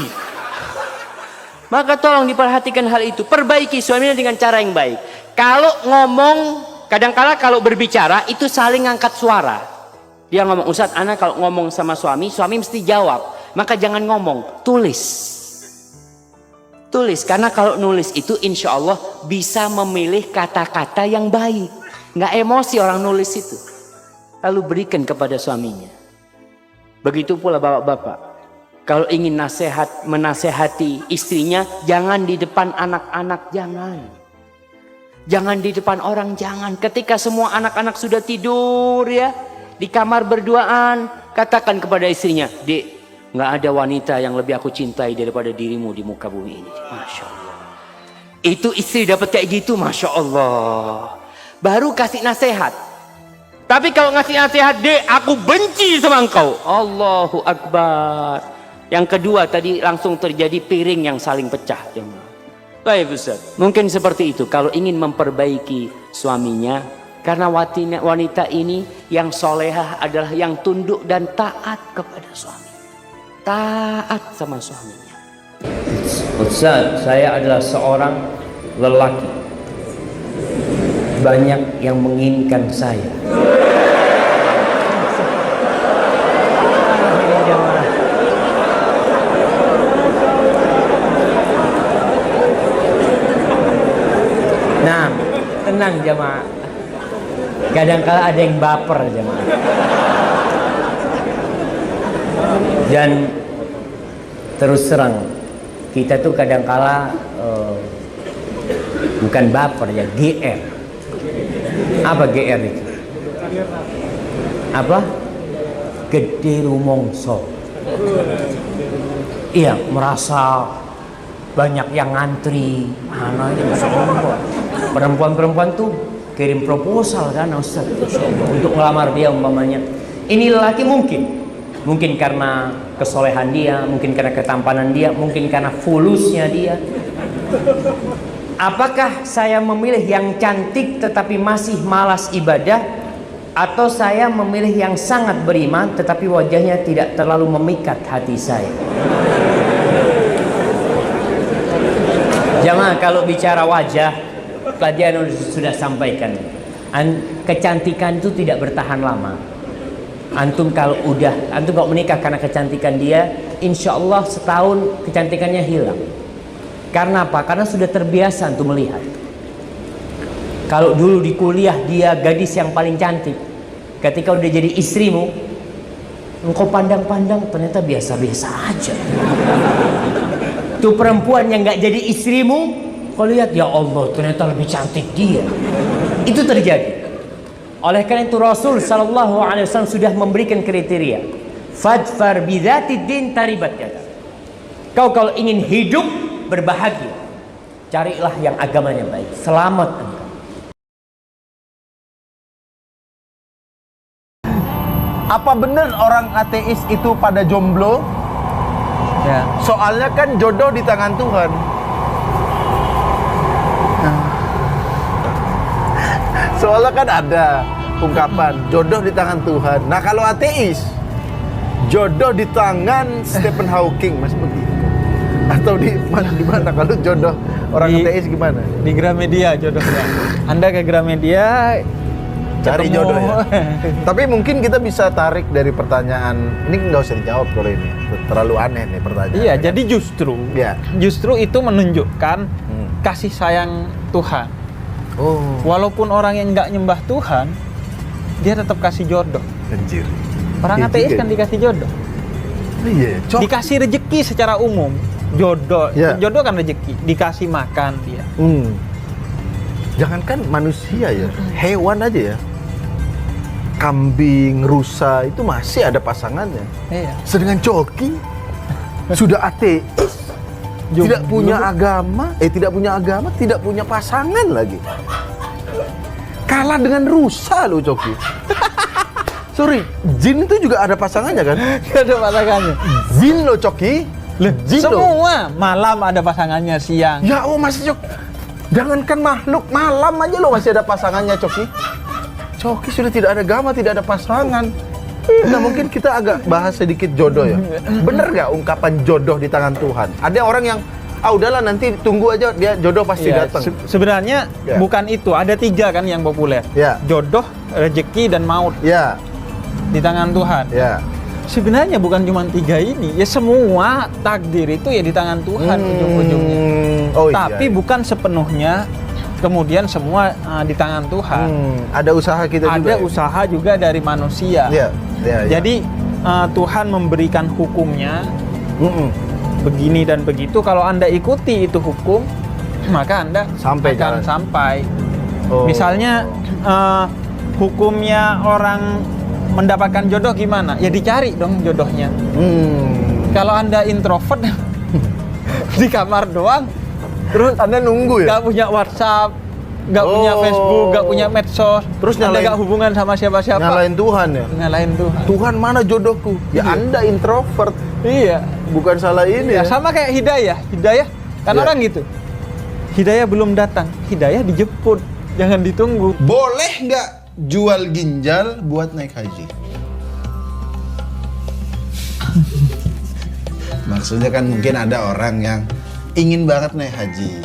Maka tolong diperhatikan hal itu. Perbaiki suaminya dengan cara yang baik. Kalau ngomong, kadang-kala kalau berbicara itu saling angkat suara. Dia ngomong, Ustadz, anak kalau ngomong sama suami mesti jawab. Maka jangan ngomong, tulis. Tulis, karena kalau nulis itu insya Allah bisa memilih kata-kata yang baik. Nggak emosi orang nulis itu. Lalu berikan kepada suaminya. Begitu pula bapak-bapak. Kalau ingin menasehati istrinya, jangan di depan anak-anak, jangan. Jangan di depan orang, jangan. Ketika semua anak-anak sudah tidur ya, di kamar berduaan, katakan kepada istrinya, Dek, nggak ada wanita yang lebih aku cintai daripada dirimu di muka bumi ini. Masya Allah. Itu istri dapat kayak gitu, Masya Allah. Baru kasih nasihat. Tapi kalau ngasih nasihat, Dek, aku benci sama engkau. Allahu Akbar. Yang kedua tadi langsung terjadi piring yang saling pecah. Baik Ustaz. Mungkin seperti itu. Kalau ingin memperbaiki suaminya, karena wanita ini yang solehah adalah yang tunduk dan taat kepada suami. Taat sama suaminya. Ustaz, saya adalah seorang lelaki. Banyak yang menginginkan saya. Nah, tenang jamaah. Kadang-kala ada yang baper jamaah. Dan terus terang, kita tuh kadang-kala bukan baper ya, GR. Apa GR itu? Apa? Gede rumongso. Iya, merasa banyak yang ngantri. Mana ini perempuan tuh kirim proposal kan Ustaz untuk ngelamar dia umpamanya. Ini lelaki mungkin karena kesolehan dia, mungkin karena ketampanan dia, mungkin karena fulusnya dia. Apakah saya memilih yang cantik tetapi masih malas ibadah, atau saya memilih yang sangat beriman tetapi wajahnya tidak terlalu memikat hati saya? Jamaah, kalau bicara wajah, pelajaran sudah sampaikan. Kecantikan itu tidak bertahan lama. Antum kalau menikah karena kecantikan dia, insya Allah setahun kecantikannya hilang. Karena apa? Karena sudah terbiasa untuk melihat. Kalau dulu di kuliah dia gadis yang paling cantik, ketika udah jadi istrimu, engkau pandang-pandang ternyata biasa-biasa aja. Tuh perempuan yang nggak jadi istrimu, kau lihat, ya Allah ternyata lebih cantik dia. Itu terjadi. Oleh karena itu Rasul Sallallahu Alaihi Wasallam sudah memberikan kriteria. Fadfar bidzatid din taribat yadak. Kau kalau ingin hidup berbahagia, carilah yang agamanya baik. Selamat engkau. Apa benar orang ateis itu pada jomblo? Ya. Soalnya kan jodoh di tangan Tuhan. Soalnya kan ada ungkapan jodoh di tangan Tuhan. Nah kalau ateis, jodoh di tangan Stephen Hawking, Mas begitu. Atau di mana kalau jodoh orang ateis gimana? Di Gramedia jodohnya. Anda ke Gramedia Cari ketemu. jodoh ya. Tapi mungkin kita bisa tarik dari pertanyaan ini, nggak usah dijawab kalau ini terlalu aneh nih pertanyaan. Iya, kan? jadi justru itu menunjukkan kasih sayang Tuhan. Oh, Walaupun orang yang nggak nyembah Tuhan, dia tetap kasih jodoh. anjir. Orang Iya ateis juga kan ya. dikasih jodoh. Iya, Dikasih rezeki secara umum. Jodoh, Ya. jodoh kan rezeki. Dikasih makan dia. Jangankan manusia ya, hewan aja ya. Kambing, rusa itu masih ada pasangannya. Iya. Sedangkan Coki sudah ateis, tidak punya agama, tidak punya pasangan lagi. Kalah dengan rusa loh Coki. Sorry, jin itu juga ada pasangannya kan? Gak ada pasangannya. Jin loh Coki. Jin loh. Semua malam ada pasangannya, siang. Ya oh masih Coki. Jangankan makhluk, malam aja lo masih ada pasangannya Coki. Coki sudah tidak ada agama, tidak ada pasangan. Nah mungkin kita agak bahas sedikit jodoh ya. Bener nggak ungkapan jodoh di tangan Tuhan? Ada orang yang udahlah nanti tunggu aja, dia jodoh pasti Iya, datang. Sebenarnya Ya. bukan itu, ada 3 kan yang populer. Ya. Jodoh, rezeki, dan maut Ya, di tangan Tuhan. ya. Sebenarnya bukan cuma 3 ini, ya semua takdir itu ya di tangan Tuhan ujung-ujungnya. Oh, Tapi iya. bukan sepenuhnya kemudian semua di tangan Tuhan. Ada usaha kita juga. Ada usaha juga dari manusia. Ya, ya, ya. Jadi Tuhan memberikan hukumnya begini dan begitu. Kalau Anda ikuti itu hukum, maka Anda Sampai akan jalan. sampai. Oh. Misalnya hukumnya orang mendapatkan jodoh gimana? Ya dicari dong jodohnya. Kalau Anda introvert di kamar doang, terus Anda nunggu ya? nggak punya WhatsApp, nggak punya Facebook, nggak punya medsos, Terus Anda nyalain- nggak hubungan sama siapa-siapa, Nyalain Tuhan ya? Nyalain Tuhan. Tuhan mana jodohku? Ya Iya. Anda introvert, Iya. bukan salah ini Ya, ya. sama kayak hidayah kan Ya. orang gitu. Hidayah belum datang, hidayah dijemput, jangan ditunggu. Boleh nggak jual ginjal buat naik haji? Maksudnya kan mungkin ada orang yang ingin banget naik haji,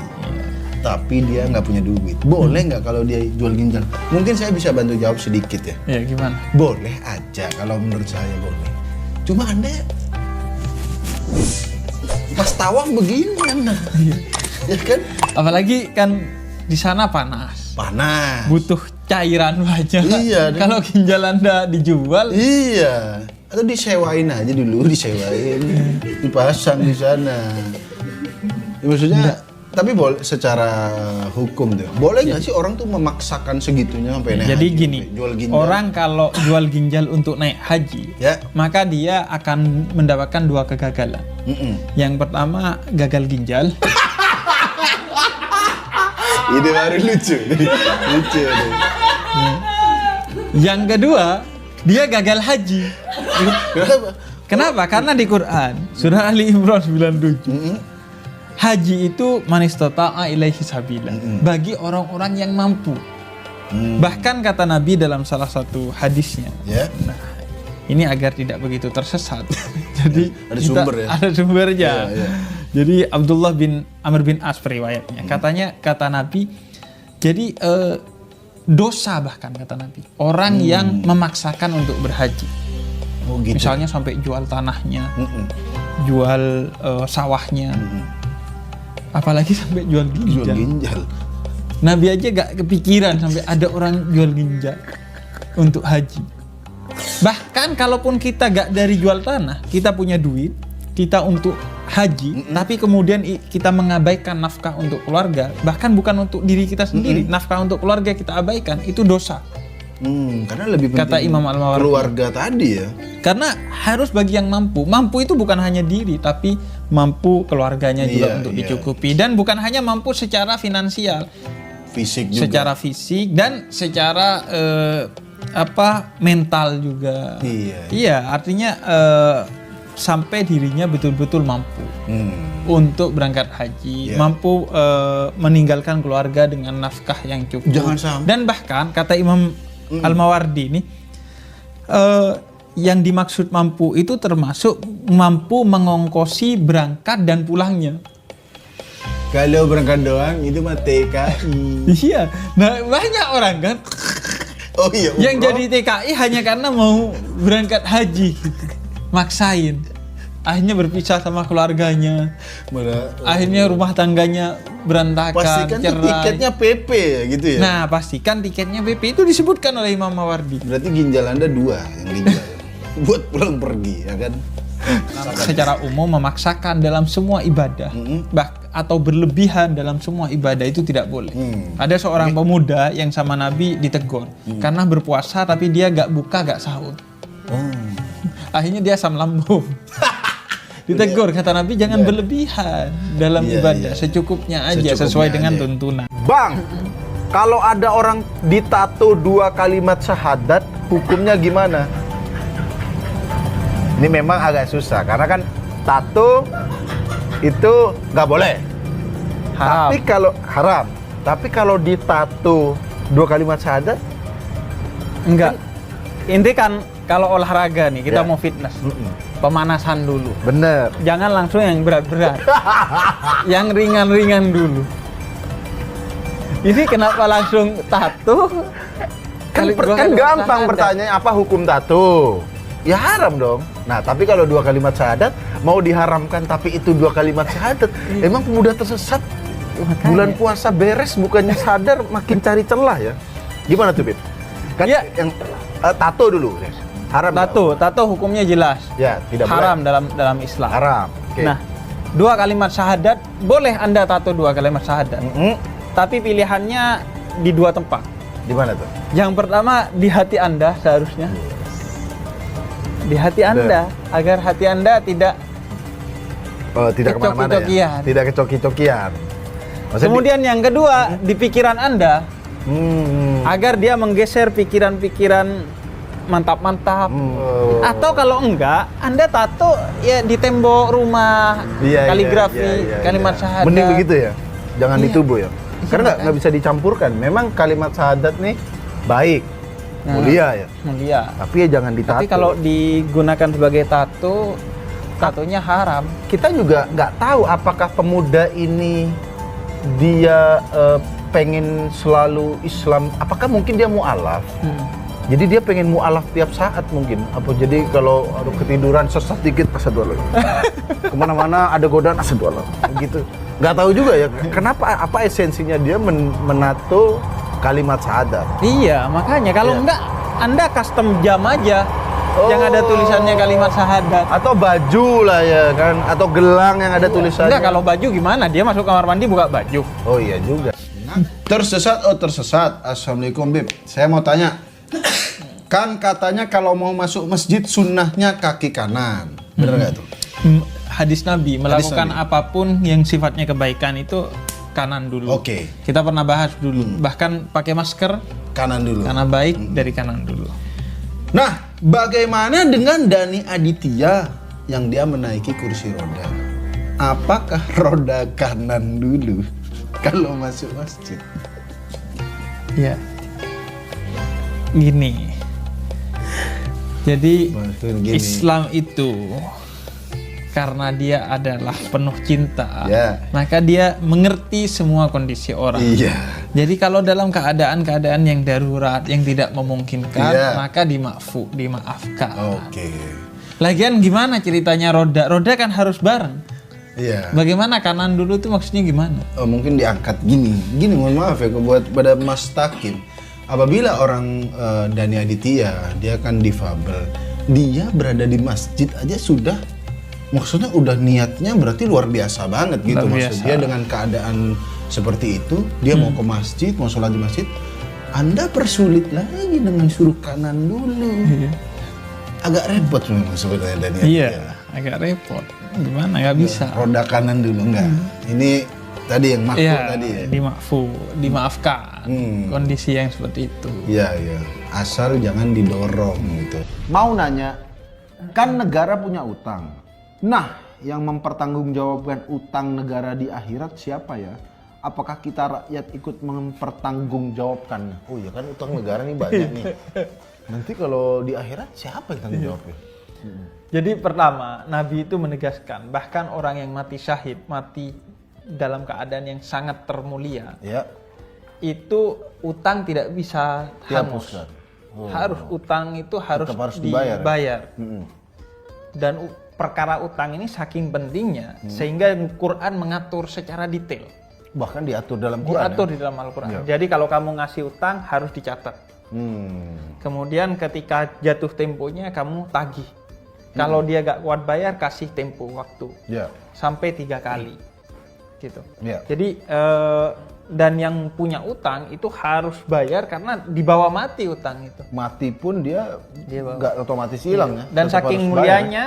tapi dia nggak punya duit. Boleh nggak kalau dia jual ginjal? Mungkin saya bisa bantu jawab sedikit ya. Ya gimana? Boleh aja kalau menurut saya boleh. Cuma Anda pas tawaf begini Anda. Ya kan? Apalagi kan di sana panas. panas. butuh cairan banyak. Iya, dan- Kalau ginjal Anda dijual, Iya. Atau disewain aja dulu, disewain, dipasang di sana. Ya, maksudnya, tapi boleh secara hukum tuh. Boleh nggak sih orang tuh memaksakan segitunya sampai naik jadi haji, gini, sampai jual ginjal? orang kalau jual ginjal untuk naik haji, Ya. maka dia akan mendapatkan 2 kegagalan. Yang pertama gagal ginjal, Ini baru lucu, lucu. Nih. yang kedua dia gagal haji. Kenapa? Kenapa? Karena di Quran surah Ali Imran 97 haji itu manistata'a ilaihi sabila, bagi orang-orang yang mampu. Bahkan kata Nabi dalam salah satu hadisnya, Ya. ini agar tidak begitu tersesat. Jadi Ada sumber ya? Ada sumbernya. Iya, iya. Jadi Abdullah bin Amr bin As periwayatnya. Katanya kata Nabi, jadi dosa bahkan kata Nabi, orang yang memaksakan untuk berhaji. Oh gitu. Misalnya sampai jual tanahnya, jual sawahnya, apalagi sampai jual Jual ginjal. ginjal. Nabi aja gak kepikiran sampai ada orang jual ginjal untuk haji. Bahkan kalaupun kita gak dari jual tanah, kita punya duit, kita untuk haji, tapi kemudian kita mengabaikan nafkah untuk keluarga, bahkan bukan untuk diri kita sendiri, nafkah untuk keluarga kita abaikan, itu dosa. Karena lebih penting Kata Imam Al-Mawardi. keluarga tadi ya. Karena harus bagi yang mampu. Mampu itu bukan hanya diri, tapi mampu keluarganya juga Iya, untuk iya. dicukupi. Dan bukan hanya mampu secara finansial, Fisik juga. secara fisik dan secara mental juga. Iya. Iya, artinya sampai dirinya betul-betul mampu untuk berangkat haji, Iya. mampu meninggalkan keluarga dengan nafkah yang cukup. Jangan sampai. Dan bahkan kata Imam Al-Mawardi ini, yang dimaksud mampu itu termasuk mampu mengongkosi berangkat dan pulangnya. Kalau berangkat doang itu mah TKI. Iya, nah banyak orang kan Oh iya. yang umroh. jadi TKI hanya karena mau berangkat haji, maksain. Akhirnya berpisah sama keluarganya, akhirnya rumah tangganya berantakan, Pastikan tuh cerai. tiketnya PP ya gitu ya. Nah, pastikan tiketnya BP itu disebutkan oleh Imam Mawardi. Berarti ginjal Anda 2 yang dijual. Buat pulang pergi ya kan. Secara umum memaksakan dalam semua ibadah, atau berlebihan dalam semua ibadah itu tidak boleh. Ada seorang pemuda yang sama Nabi ditegur karena berpuasa tapi dia gak buka, gak sahur. Akhirnya dia asam lambung. Ditegur kata Nabi, jangan berlebihan dalam Iya, ibadah, iya. secukupnya aja, Secukupnya sesuai dengan aja. tuntunan. Bang, kalau ada orang ditato 2 kalimat syahadat, hukumnya gimana? Ini memang agak susah karena kan tato itu nggak boleh. Haram. Tapi kalau haram, tapi kalau ditato 2 kalimat syahadat, Enggak. Inti kan kalau olahraga nih, kita Ya. mau fitness. Pemanasan dulu. bener. Jangan langsung yang berat-berat. Yang ringan-ringan dulu. Ini kenapa langsung tato? Kan, Kali dua kan kalimat gampang syahadat. pertanyaannya, apa hukum tato? Ya haram dong. Nah, tapi kalau 2 kalimat syahadat mau diharamkan tapi itu 2 kalimat syahadat, emang pemuda tersesat bulan puasa beres bukannya sadar makin cari celah ya. Gimana tuh, Bib? Kan Ya. yang tato dulu, Des. Haram nggak? Tato hukumnya jelas. Ya, tidak Haram boleh. dalam Islam. Haram. Oke. Nah, 2 kalimat syahadat, boleh Anda tato 2 kalimat syahadat. Tapi pilihannya di 2 tempat. Di mana tuh? Yang pertama di hati Anda seharusnya. Di hati Anda, agar hati Anda tidak Oh, tidak kemana-mana ya. Kecoki-cokian. Tidak kecoki-cokian. Maksudnya Kemudian yang kedua, di pikiran Anda, agar dia menggeser pikiran-pikiran mantap-mantap. Atau kalau enggak, Anda tato ya di tembok rumah, kaligrafi, kalimat syahadat. Mending begitu ya. Jangan Iya. di tubuh ya. Iya, Karena makanya. nggak bisa dicampurkan. Memang kalimat syahadat nih baik, mulia ya. Mulia. Tapi ya jangan ditato. Tapi kalau digunakan sebagai tato, tatonya haram. Kita juga nggak tahu apakah pemuda ini dia pengen selalu Islam. Apakah mungkin dia mu'alaf? Jadi dia pengen mu'alaf tiap saat mungkin. Apa jadi kalau aduh ketiduran sesat dikit asadullah. Kemana-mana ada godaan asadullah. Gitu. Nggak tahu juga ya. Kenapa? Apa esensinya dia menato kalimat syahadat. Iya, makanya kalau Iya. enggak Anda custom jam aja yang ada tulisannya kalimat syahadat. Atau baju lah ya kan, atau gelang yang ada tulisannya. Enggak, kalau baju gimana? Dia masuk kamar mandi buka baju. Oh iya juga. Tersesat, tersesat. Assalamualaikum Bib. Saya mau tanya. Kan katanya kalau mau masuk masjid sunnahnya kaki kanan. Bener nggak tuh? Hadis Nabi melakukan Nabi. apapun yang sifatnya kebaikan itu kanan dulu. Oke. Kita pernah bahas dulu. Bahkan pakai masker Kanan dulu. karena baik dari kanan dulu. Nah, bagaimana dengan Dani Aditya yang dia menaiki kursi roda? Apakah roda kanan dulu kalau masuk masjid? Ya. Gini. Jadi Gini. Islam itu karena dia adalah penuh cinta, Ya. maka dia mengerti semua kondisi orang. Iya. Jadi kalau dalam keadaan-keadaan yang darurat, yang tidak memungkinkan, Iya. maka dimaafkan. Oke. Lagian gimana ceritanya roda? Roda kan harus bareng. Iya. Bagaimana kanan dulu tuh maksudnya gimana? Oh, mungkin diangkat gini. Mohon maaf ya buat pada Mas Takim. Apabila orang Dani Aditya, dia kan difabel, dia berada di masjid aja sudah, maksudnya udah niatnya berarti luar biasa banget gitu. Luar Maksud biasa. dia dengan keadaan seperti itu, dia mau ke masjid, mau sholat di masjid, Anda persulit lagi dengan suruh kanan dulu. Agak repot memang sebenarnya Dani Aditya. Iya, agak repot. Gimana? Nggak bisa. Roda kanan dulu enggak. Ini tadi yang makhluk Iya, tadi ya. dimaafkan kondisi yang seperti itu. Iya, iya. Asal jangan didorong gitu. Mau nanya, kan negara punya utang. Nah, yang mempertanggungjawabkan utang negara di akhirat siapa ya? Apakah kita rakyat ikut mempertanggungjawabkan? Oh iya kan utang negara nih banyak nih. Nanti kalau di akhirat siapa yang tanggung jawabnya? Jadi pertama, Nabi itu menegaskan bahkan orang yang mati syahid, mati dalam keadaan yang sangat termulia, Ya, itu utang tidak bisa hangus. dihapuskan. Harus utang itu harus, Tetap harus dibayar. dibayar. Mm-mm. Dan perkara utang ini saking pentingnya sehingga Quran mengatur secara detail. Bahkan diatur dalam Quran. Diatur di dalam Al-Quran. Ya. Jadi kalau kamu ngasih utang harus dicatat. Kemudian ketika jatuh temponya kamu tagih. Kalau dia gak kuat bayar kasih tempo waktu. Ya. Sampai 3 kali. Gitu. Ya. Jadi dan yang punya utang itu harus bayar karena dibawa mati utang itu. Mati pun dia bawa. nggak otomatis hilang ya. Dan Tetap saking harus mulianya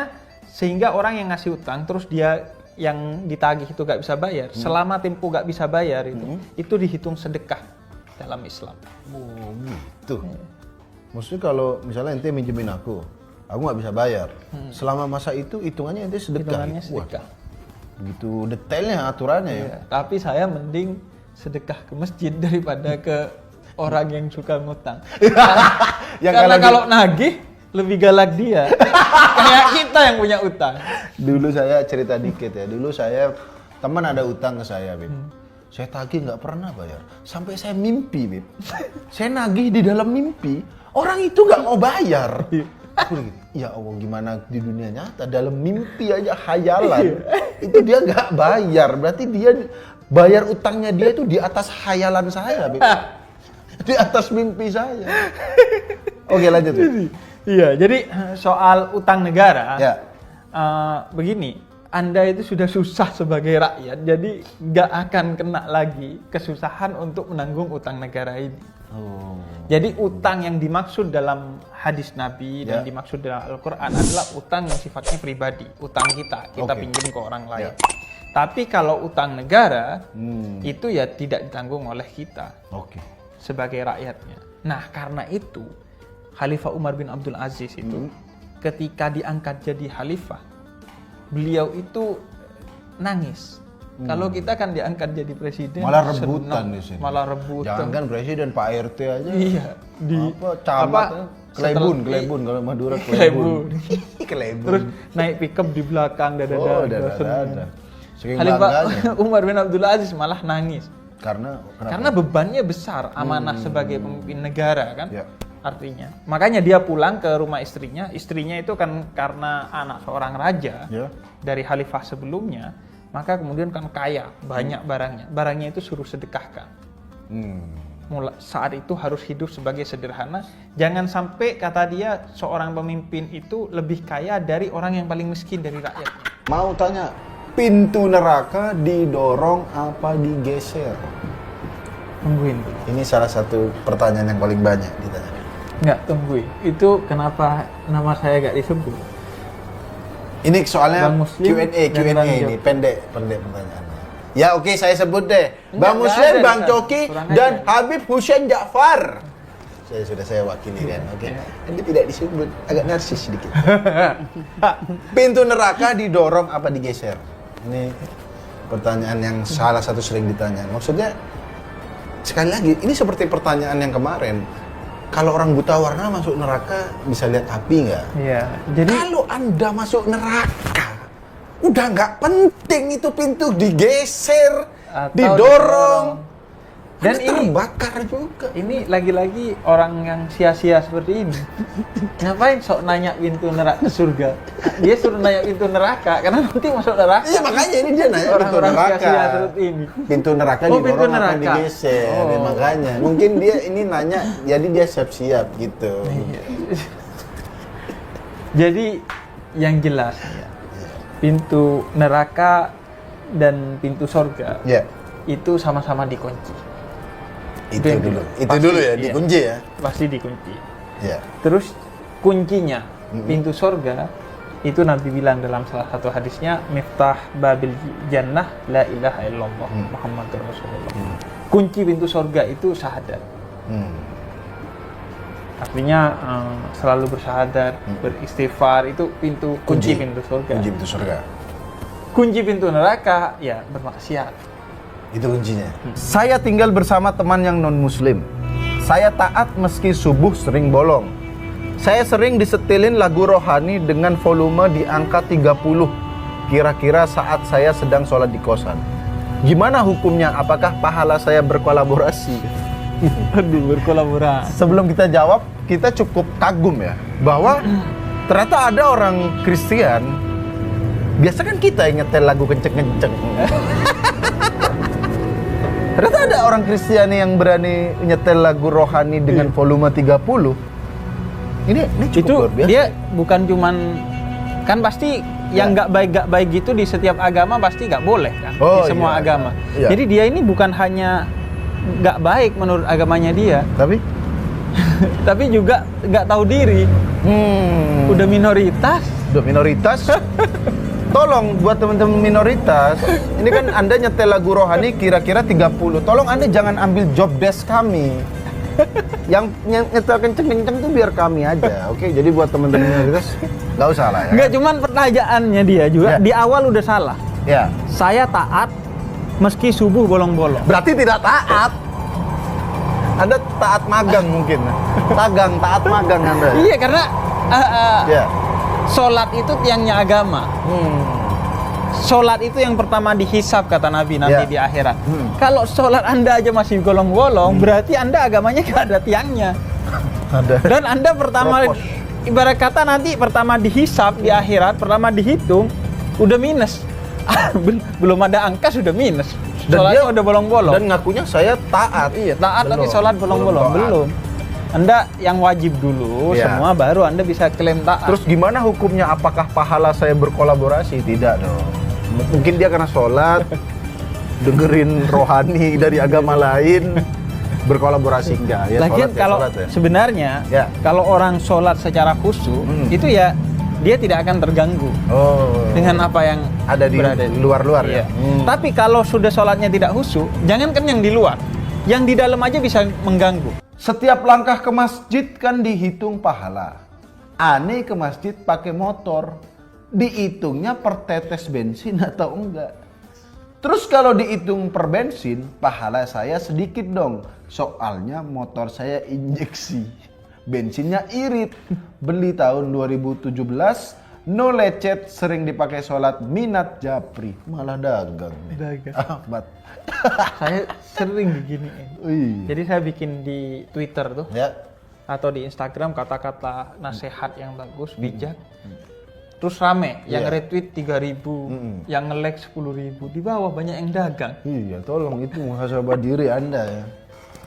sehingga orang yang ngasih utang terus dia yang ditagih itu gak bisa bayar, selama tempo gak bisa bayar itu dihitung sedekah dalam Islam. Oh gitu. Maksudnya kalau misalnya ente minjemin aku nggak bisa bayar. Selama masa itu hitungannya ente sedekah. Hitungannya Wah, sedekah. begitu detailnya aturannya ya. Iya, tapi saya mending sedekah ke masjid daripada ke orang yang suka ngutang. Yang Karena kalau kalau nagih lebih galak dia. Kayak kita yang punya utang. Dulu saya cerita dikit ya. Dulu saya teman ada utang ke saya, Bib. Saya tagih nggak pernah bayar. Sampai saya mimpi, Bib. Saya nagih di dalam mimpi. Orang itu nggak mau bayar. Aku gitu, ya Allah gimana di dunia nyata dalam mimpi aja khayalan itu dia nggak bayar. Berarti dia bayar utangnya dia itu di atas khayalan saya, Bib. Di atas mimpi saya. Oke lanjut. Bib. Iya, jadi soal utang negara, Ya. Begini, Anda itu sudah susah sebagai rakyat, jadi nggak akan kena lagi kesusahan untuk menanggung utang negara ini. Jadi utang yang dimaksud dalam hadis Nabi dan dimaksud dalam Al-Quran adalah utang yang sifatnya pribadi, utang kita pinjam ke orang lain. Tapi kalau utang negara, itu ya tidak ditanggung oleh kita sebagai rakyatnya. Nah karena itu, Khalifah Umar bin Abdul Aziz itu ketika diangkat jadi khalifah, beliau itu nangis. Kalau kita kan diangkat jadi presiden, Malah rebutan senang, di sini. malah rebutan. Jangankan presiden, Pak RT aja. Iya, di camat, apa, Klebun setelah- kalau Madura Klebun. Klebun. Terus naik pickup di belakang Oh, dada-dada. dada. Saking Khalifah bangganya. Umar bin Abdul Aziz malah nangis. Kenapa? Karena bebannya besar, amanah sebagai pemimpin negara kan. Ya. Artinya. Makanya dia pulang ke rumah istrinya. Istrinya itu kan karena anak seorang raja dari khalifah sebelumnya, maka kemudian kan kaya, banyak barangnya. Barangnya itu suruh sedekahkan. saat itu harus hidup sebagai sederhana. Jangan sampai kata dia seorang pemimpin itu lebih kaya dari orang yang paling miskin dari rakyat. Mau tanya, pintu neraka didorong apa digeser? Tungguin. Ini salah satu pertanyaan yang paling banyak ditanya. Enggak, tungguin. Itu kenapa nama saya gak disebut? Ini soalnya Bang Muslim Q&A dan Bang ini Jok. pendek pertanyaannya. Ya oke, saya sebut deh. Bang Enggak Muslim, ada, Bang Ustaz. Coki, Kurang dan aja. Habib Hussein Ja'far. Saya wakili kan, oke. Anda tidak disebut, agak narsis sedikit. Pintu neraka didorong apa digeser? Ini pertanyaan yang salah satu sering ditanya. Maksudnya, sekali lagi, ini seperti pertanyaan yang kemarin. Kalau orang buta warna masuk neraka bisa lihat api nggak? Iya. Jadi Kalau Anda masuk neraka, udah nggak penting itu pintu digeser, Atau didorong. Dan Anda ini terbakar juga. ini lagi-lagi orang yang sia-sia seperti ini. Ngapain sok nanya pintu neraka surga? Dia suruh nanya pintu neraka karena nanti masuk neraka. Iya, makanya ini dia nanya pintu Orang-orang neraka. sia-sia seperti ini. Pintu neraka Oh, didorong pintu apa neraka. digeser? Oh. Ya, makanya mungkin dia ini nanya, jadi dia siap-siap gitu. Jadi yang jelas ya, pintu neraka dan pintu surga Ya, itu sama-sama dikunci. itu yang dulu. dulu. Itu Pasti, dulu ya, iya. dikunci ya. Pasti dikunci. Ya. Terus kuncinya pintu surga itu Nabi bilang dalam salah satu hadisnya, miftah babil jannah la ilaha illallah Muhammadur Rasulullah. Kunci pintu surga itu syahadat. Artinya selalu bersyahadat, beristighfar, itu kunci pintu surga. Kunci pintu surga. Kunci pintu neraka ya bermaksiat. Itu kuncinya. Saya tinggal bersama teman yang non-muslim. Saya taat meski subuh sering bolong. Saya sering disetelin lagu rohani dengan volume di angka 30. Kira-kira saat saya sedang sholat di kosan. Gimana hukumnya? Apakah pahala saya berkolaborasi? Aduh, berkolaborasi. Sebelum kita jawab, kita cukup kagum ya. Bahwa ternyata ada orang Kristen. Biasa kan kita yang nyetel lagu kenceng-kenceng. Ternyata ada orang Kristiani yang berani nyetel lagu rohani dengan volume 30. Ini cukup Itu luar biasa. dia bukan cuman, kan pasti yang nggak baik gitu di setiap agama pasti nggak boleh kan, Oh, di semua iya. agama. Iya. Jadi dia ini bukan hanya nggak baik menurut agamanya dia, Tapi tapi juga nggak tahu diri. Udah minoritas. udah minoritas. Tolong buat teman-teman minoritas, ini kan Anda nyetel lagu rohani kira-kira 30. Tolong Anda jangan ambil job desk kami. Yang nyetel kenceng-kenceng tuh biar kami aja. Oke, jadi buat teman-teman minoritas nggak usah lah ya. Nggak cuman pertanyaannya dia juga Ya. di awal udah salah. Ya. Saya taat meski subuh bolong-bolong. Berarti tidak taat. Anda taat magang mungkin. Taat magang Anda. Iya, karena Ya. sholat itu tiangnya agama. Sholat itu yang pertama dihisab kata Nabi nanti Ya. di akhirat. Kalau sholat Anda aja masih golong-golong, berarti Anda agamanya gak ada tiangnya. Ada. Dan Anda pertama, Propos. ibarat kata nanti pertama dihisab di akhirat, pertama dihitung, udah minus. Belum ada angka sudah minus. Dan Sholatnya dia udah bolong-bolong. Dan ngakunya saya taat. Iya, taat tapi Belum. sholat bolong-bolong. Belum taat. Belum. Anda yang wajib dulu Iya. semua, baru Anda bisa klaim taat. Terus gimana hukumnya? Apakah pahala saya berkolaborasi? Tidak dong. Mungkin dia karena sholat, dengerin rohani dari agama lain, berkolaborasi enggak? Ya, Lagian sholat ya, kalau sholat ya. sebenarnya Ya. kalau orang sholat secara khusyuk itu ya dia tidak akan terganggu Oh. dengan apa yang Ada di berada luar-luar ya? Iya. Tapi kalau sudah sholatnya tidak khusyuk, jangankan yang di luar, yang di dalam aja bisa mengganggu. Setiap langkah ke masjid kan dihitung pahala. Aneh ke masjid pakai motor, dihitungnya per tetes bensin atau enggak? Terus kalau dihitung per bensin, pahala saya sedikit dong. Soalnya motor saya injeksi. Bensinnya irit. Beli tahun 2017, no lecet, sering dipakai sholat, minat japri. Malah dagang. Dagang. Ahmad. Saya sering beginiin. Wih. Jadi saya bikin di Twitter tuh Ya. atau di Instagram kata-kata nasihat yang bagus, bijak. Terus rame, yang Iya. retweet 3.000, yang nge-like 10.000, di bawah banyak yang dagang. Iya, tolong itu muhasabah diri Anda ya.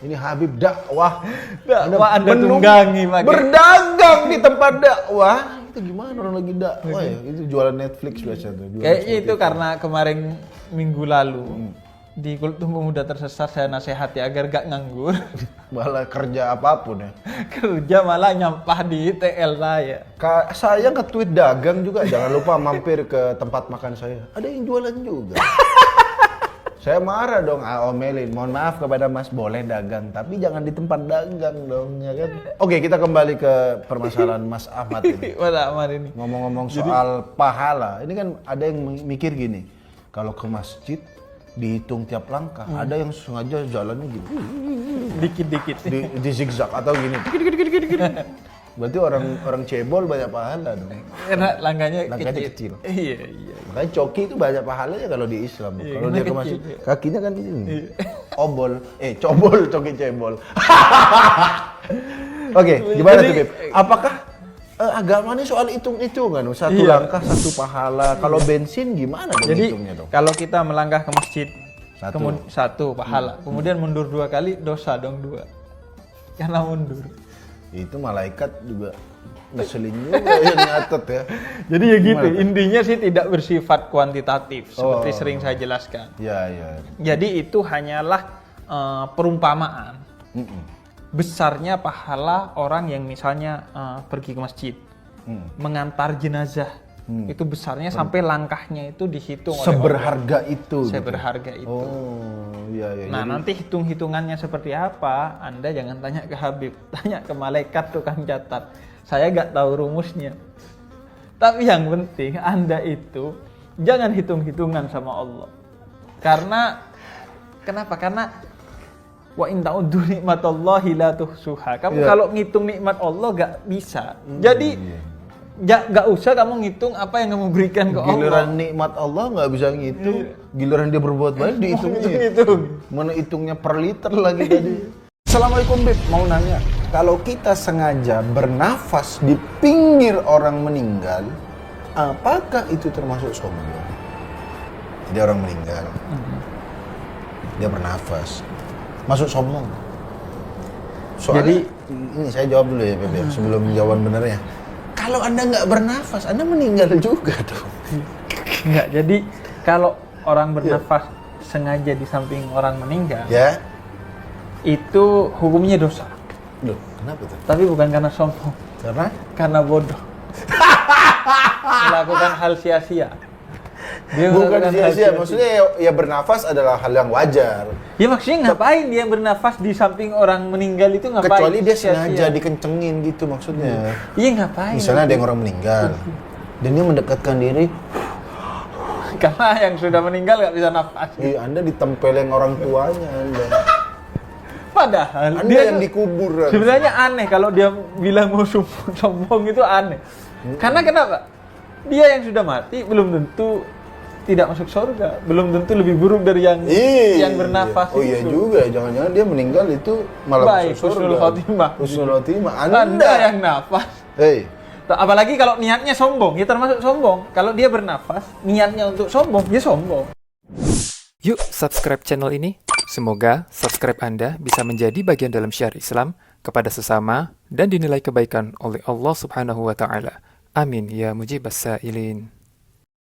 Ini Habib dakwah. Dakwah Anda tunggangi pakai. Berdagang di tempat dakwah. Itu gimana orang lagi dakwah ya? Itu jualan Netflix biasa tuh. Kayaknya itu karena kemarin minggu lalu di Kultum Pemuda Tersesat saya nasihati agar gak nganggur. Malah kerja apapun ya. Kerja malah nyampah di TL saya. Saya nge-tweet dagang juga, jangan lupa mampir ke tempat makan saya. Ada yang jualan juga. Saya marah dong, omelin. Mohon maaf kepada Mas, boleh dagang, tapi jangan di tempat dagang dong, ya kan? Oke, kita kembali ke permasalahan Mas Ahmad ini. Mas Ahmad ini. Ngomong-ngomong soal pahala, ini kan ada yang mikir gini, kalau ke masjid dihitung tiap langkah, ada yang sengaja jalannya gini, dikit-dikit, di zigzag atau gini, dikit. Berarti orang cebol banyak pahala dong. Karena langkahnya kecil. Iya. Makanya coki itu banyak pahalanya kalau di Islam. Kalau dia ke masjid, kakinya kan ini. Obol, cobol, coki cebol. Oke, gimana tuh, Beb? Apakah agama ini soal hitung-hitungan? Satu langkah, satu pahala. Kalau bensin gimana dong hitungnya dong? Kalau kita melangkah ke masjid, satu pahala. Kemudian mundur 2 kali, dosa dong 2. Karena mundur. Itu malaikat juga ngeselin juga yang nyatet ya. Jadi ya gitu, intinya sih tidak bersifat kuantitatif seperti sering saya jelaskan. Iya. Jadi itu hanyalah perumpamaan. Besarnya pahala orang yang misalnya pergi ke masjid, mengantar jenazah. Itu besarnya sampai langkahnya itu dihitung oleh seberharga Allah. Itu. Seberharga gitu. Itu. Oh, iya. Nah, nanti hitung-hitungannya seperti apa? Anda jangan tanya ke Habib, tanya ke malaikat tukang catat. Saya nggak tahu rumusnya. Tapi yang penting Anda itu jangan hitung-hitungan sama Allah. Kenapa? Karena wa in ta'uddu nikmatallahi la tuhsuha. Kamu kalau ngitung nikmat Allah nggak bisa. Jadi nggak usah kamu ngitung apa yang kamu berikan ke Allah. Giliran nikmat Allah nggak bisa ngitung. Giliran dia berbuat baik dihitung. Mana hitungnya per liter lagi tadi. Assalamualaikum Beb, mau nanya. Kalau kita sengaja bernafas di pinggir orang meninggal, apakah itu termasuk sombong? Jadi orang meninggal, dia bernafas, masuk sombong? Soalnya, ini saya jawab dulu ya Beb, sebelum jawaban benernya. Kalau Anda nggak bernafas, Anda meninggal juga dong. Nggak, jadi kalau orang bernafas sengaja di samping orang meninggal, itu hukumnya dosa. Loh, kenapa tuh? Tapi bukan karena sombong. Karena bodoh. Melakukan hal sia-sia. Dia bukan sia-sia, maksudnya ya bernafas adalah hal yang wajar. Ya maksudnya ngapain dia bernafas di samping orang meninggal itu ngapain? Kecuali dia sengaja dikencengin gitu maksudnya. Iya ngapain? Misalnya ada yang orang meninggal dan dia mendekatkan diri. Karena yang sudah meninggal nggak bisa nafas. Iya, Anda ditempelin orang tuanya Anda. Padahal Anda dia yang dikubur. Sebenarnya aneh kalau dia bilang mau sombong itu aneh. Karena kenapa? Dia yang sudah mati belum tentu tidak masuk surga, belum tentu lebih buruk dari yang bernafas. Oh iya juga, jangan-jangan dia meninggal itu malah masuk surga. Husnul khotimah. Anda yang nafas. Apalagi kalau niatnya sombong, ya termasuk sombong. Kalau dia bernafas, niatnya untuk sombong, ya sombong. Yuk subscribe channel ini. Semoga subscribe Anda bisa menjadi bagian dalam syiar Islam kepada sesama dan dinilai kebaikan oleh Allah Subhanahu wa taala. Amin ya mujibas sa'ilin.